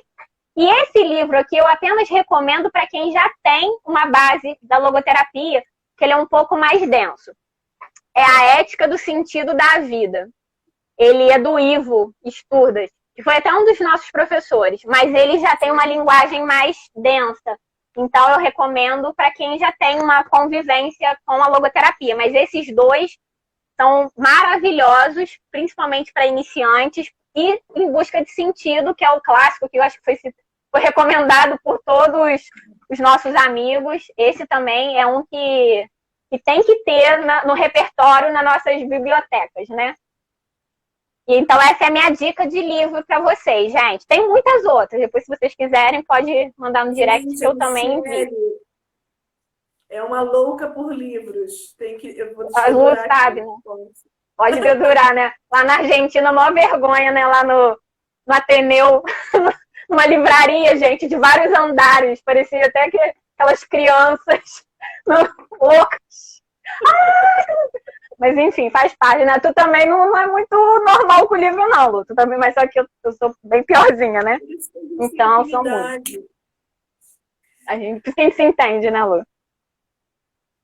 Speaker 2: E esse livro aqui eu apenas recomendo para quem já tem uma base da logoterapia, que ele é um pouco mais denso. É A Ética do Sentido da Vida. Ele é do Ivo Sturdas, que foi até um dos nossos professores, mas ele já tem uma linguagem mais densa. Então eu recomendo para quem já tem uma convivência com a logoterapia. Mas esses 2 são maravilhosos, principalmente para iniciantes, e Em Busca de Sentido, que é o clássico, que eu acho que foi recomendado por todos os nossos amigos. Esse também é um que tem que ter no repertório nas nossas bibliotecas, né? Então, essa é a minha dica de livro para vocês, gente. Tem muitas outras. Depois, se vocês quiserem, pode mandar no direct, que eu também envio.
Speaker 1: É uma louca por livros. Eu vou
Speaker 2: a Lu sabe, né? Pode dedurar, né? Lá na Argentina, maior vergonha, né? Lá no Ateneu, numa livraria, gente, de vários andares. Parecia até que aquelas crianças loucas. Mas enfim, faz parte, né? Tu também não é muito normal com o livro, não, Lu. Tu também, mas só que eu sou bem piorzinha, né? Então, são muito. A gente se entende, né, Lu?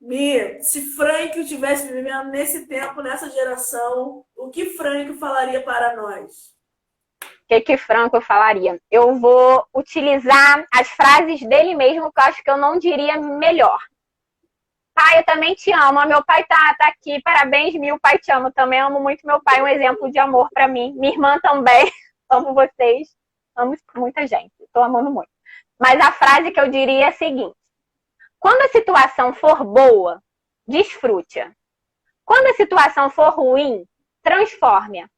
Speaker 1: Mi, se Frank estivesse vivendo nesse tempo, nessa geração, o que Frank falaria para nós?
Speaker 2: O que Franco falaria? Eu vou utilizar as frases dele mesmo, que eu acho que eu não diria melhor. Pai, eu também te amo. Meu pai tá aqui. Parabéns, mil. Pai, te amo. Também amo muito meu pai. Um exemplo de amor para mim. Minha irmã também. Amo vocês. Amo muita gente. Tô amando muito. Mas a frase que eu diria é a seguinte. Quando a situação for boa, desfrute-a. Quando a situação for ruim, transforme-a.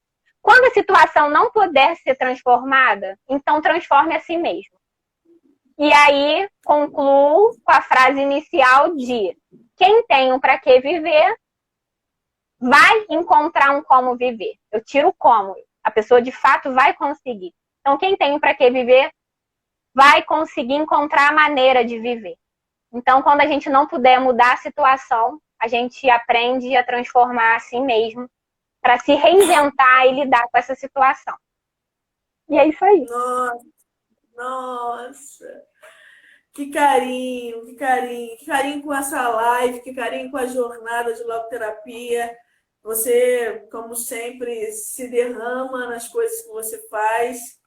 Speaker 2: Quando a situação não puder ser transformada, então transforme a si mesmo. E aí, concluo com a frase inicial de quem tem um para que viver, vai encontrar um como viver. Eu tiro o como. A pessoa, de fato, vai conseguir. Então, quem tem um para que viver, vai conseguir encontrar a maneira de viver. Então, quando a gente não puder mudar a situação, a gente aprende a transformar a si mesmo para se reinventar e lidar com essa situação. E é isso aí.
Speaker 1: Nossa. Que carinho, que carinho. Que carinho com essa live, que carinho com a jornada de logoterapia. Você, como sempre, se derrama nas coisas que você faz,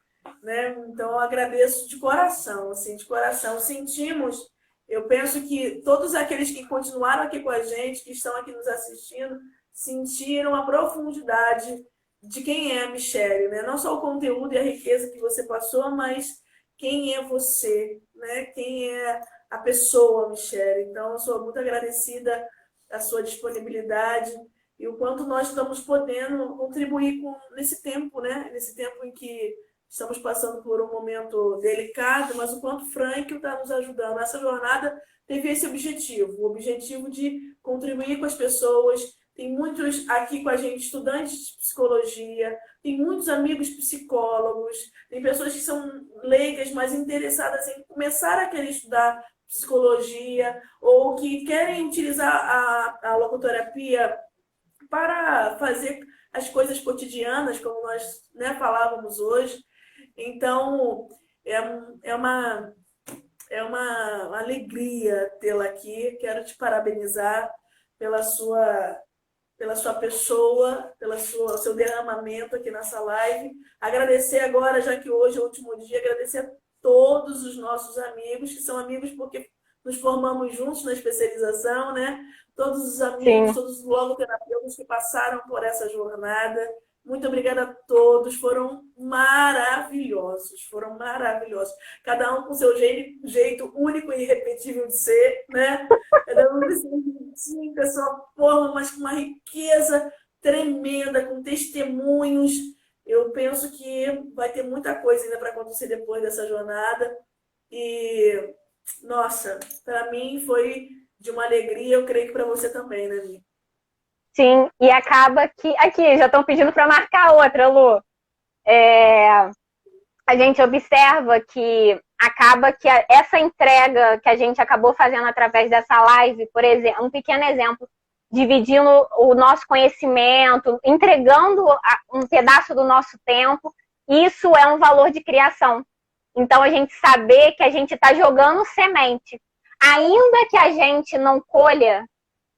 Speaker 1: né? Então, eu agradeço de coração, assim, de coração. Sentimos, eu penso que todos aqueles que continuaram aqui com a gente, que estão aqui nos assistindo, sentiram a profundidade de quem é a Michelle, né? Não só o conteúdo e a riqueza que você passou, mas quem é você, né? Quem é a pessoa, Michelle. Então, eu sou muito agradecida à sua disponibilidade e o quanto nós estamos podendo contribuir nesse tempo, né? Nesse tempo em que estamos passando por um momento delicado, mas o quanto Frank está nos ajudando. Essa jornada teve esse objetivo, o objetivo de contribuir com as pessoas. Tem muitos aqui com a gente, estudantes de psicologia, tem muitos amigos psicólogos, tem pessoas que são leigas, mas interessadas em começar a querer estudar psicologia, ou que querem utilizar a logoterapia para fazer as coisas cotidianas, como nós, né, falávamos hoje. Então, é uma alegria tê-la aqui. Quero te parabenizar pela sua pessoa, pelo seu derramamento aqui nessa live. Agradecer agora, já que hoje é o último dia, agradecer a todos os nossos amigos, que são amigos porque nos formamos juntos na especialização, né? Todos os amigos, sim, todos os logoterapeutas que passaram por essa jornada. Muito obrigada a todos, foram maravilhosos, Cada um com seu jeito único e irrepetível de ser, né? Cada um com seu jeitinho, com a sua forma, mas com uma riqueza tremenda, com testemunhos. Eu penso que vai ter muita coisa ainda para acontecer depois dessa jornada. E, nossa, para mim foi de uma alegria, eu creio que para você também, né, Mi?
Speaker 2: Sim, e acaba que... Aqui, já estão pedindo para marcar outra, Lu. A gente observa que acaba que essa entrega que a gente acabou fazendo através dessa live, por exemplo, um pequeno exemplo, dividindo o nosso conhecimento, entregando um pedaço do nosso tempo, isso é um valor de criação. Então, a gente saber que a gente está jogando semente. Ainda que a gente não colha,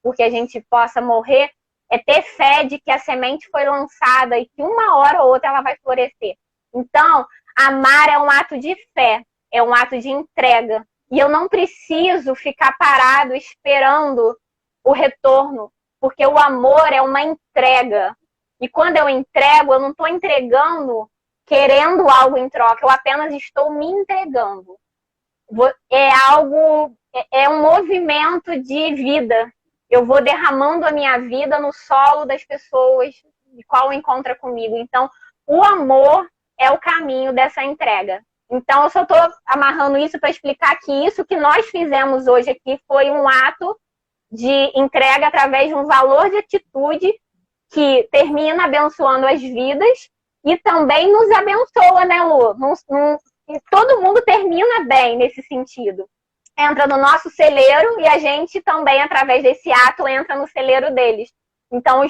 Speaker 2: porque a gente possa morrer, é ter fé de que a semente foi lançada e que uma hora ou outra ela vai florescer. Então, amar é um ato de fé, é um ato de entrega. E eu não preciso ficar parado esperando o retorno, porque o amor é uma entrega. E quando eu entrego, eu não estou entregando querendo algo em troca, eu apenas estou me entregando. É um movimento de vida. Eu vou derramando a minha vida no solo das pessoas de qual encontra comigo. Então, o amor é o caminho dessa entrega. Então, eu só estou amarrando isso para explicar que isso que nós fizemos hoje aqui foi um ato de entrega através de um valor de atitude que termina abençoando as vidas e também nos abençoa, né, Lu? Todo mundo termina bem nesse sentido. Entra no nosso celeiro e a gente também, através desse ato, entra no celeiro deles. Então,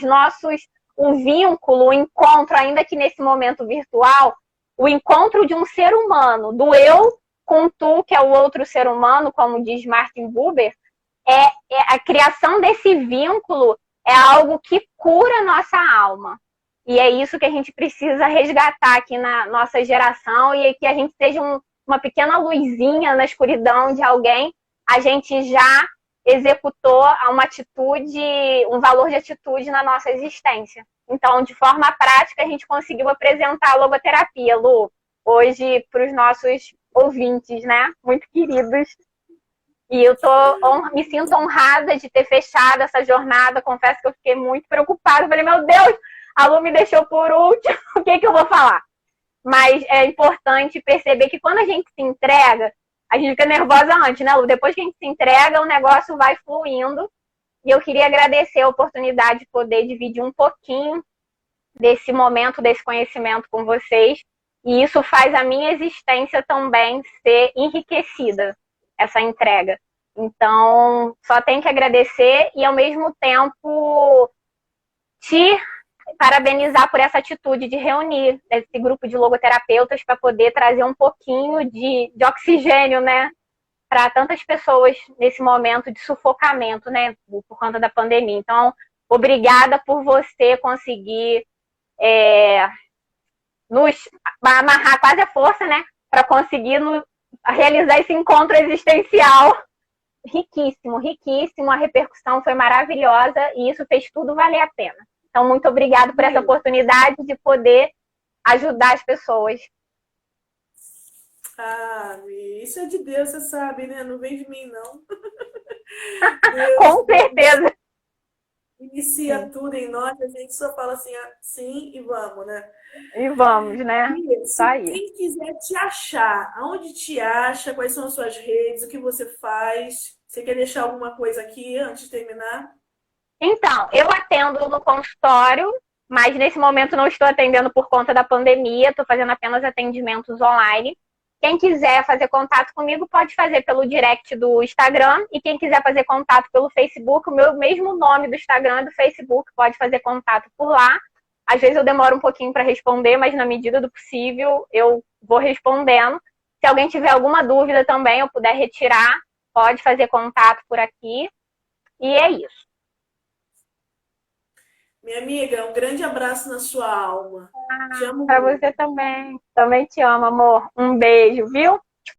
Speaker 2: o vínculo, o encontro, ainda que nesse momento virtual, o encontro de um ser humano, do eu com tu, que é o outro ser humano, como diz Martin Buber, a criação desse vínculo é algo que cura a nossa alma. E é isso que a gente precisa resgatar aqui na nossa geração, e que a gente seja uma pequena luzinha na escuridão de alguém. A gente já executou uma atitude, um valor de atitude na nossa existência. Então, de forma prática, a gente conseguiu apresentar a logoterapia, Lu, hoje para os nossos ouvintes, né? Muito queridos. E eu me sinto honrada de ter fechado essa jornada. Confesso que eu fiquei muito preocupada. Falei, meu Deus, a Lu me deixou por último, o que eu vou falar? Mas é importante perceber que quando a gente se entrega, a gente fica nervosa antes, né, Lu? Depois que a gente se entrega, o negócio vai fluindo. E eu queria agradecer a oportunidade de poder dividir um pouquinho desse momento, desse conhecimento com vocês. E isso faz a minha existência também ser enriquecida, essa entrega. Então, só tenho que agradecer e, ao mesmo tempo, te parabenizar por essa atitude de reunir esse grupo de logoterapeutas para poder trazer um pouquinho de oxigênio, né, para tantas pessoas nesse momento de sufocamento, né, por conta da pandemia. Então, obrigada por você conseguir nos amarrar quase a força, né, para conseguir realizar esse encontro existencial riquíssimo, riquíssimo. A repercussão foi maravilhosa e isso fez tudo valer a pena. Então, muito obrigada por essa oportunidade de poder ajudar as pessoas.
Speaker 1: Ah, isso é de Deus, você sabe, né? Não vem de mim, não.
Speaker 2: Com certeza.
Speaker 1: Inicia tudo em nós, a gente só fala assim, sim e vamos, né?
Speaker 2: E vamos, né?
Speaker 1: Se quem quiser te achar, aonde te acha, quais são as suas redes, o que você faz? Você quer deixar alguma coisa aqui antes de terminar?
Speaker 2: Então, eu atendo no consultório, mas nesse momento não estou atendendo por conta da pandemia, estou fazendo apenas atendimentos online. Quem quiser fazer contato comigo pode fazer pelo direct do Instagram, e quem quiser fazer contato pelo Facebook, o meu mesmo nome do Instagram e do Facebook, pode fazer contato por lá. Às vezes eu demoro um pouquinho para responder, mas na medida do possível eu vou respondendo. Se alguém tiver alguma dúvida também, eu puder retirar, pode fazer contato por aqui. E é isso.
Speaker 1: Minha amiga, um grande abraço na sua alma. Te amo
Speaker 2: Para
Speaker 1: muito.
Speaker 2: você também. Também te amo, amor. Um beijo, viu?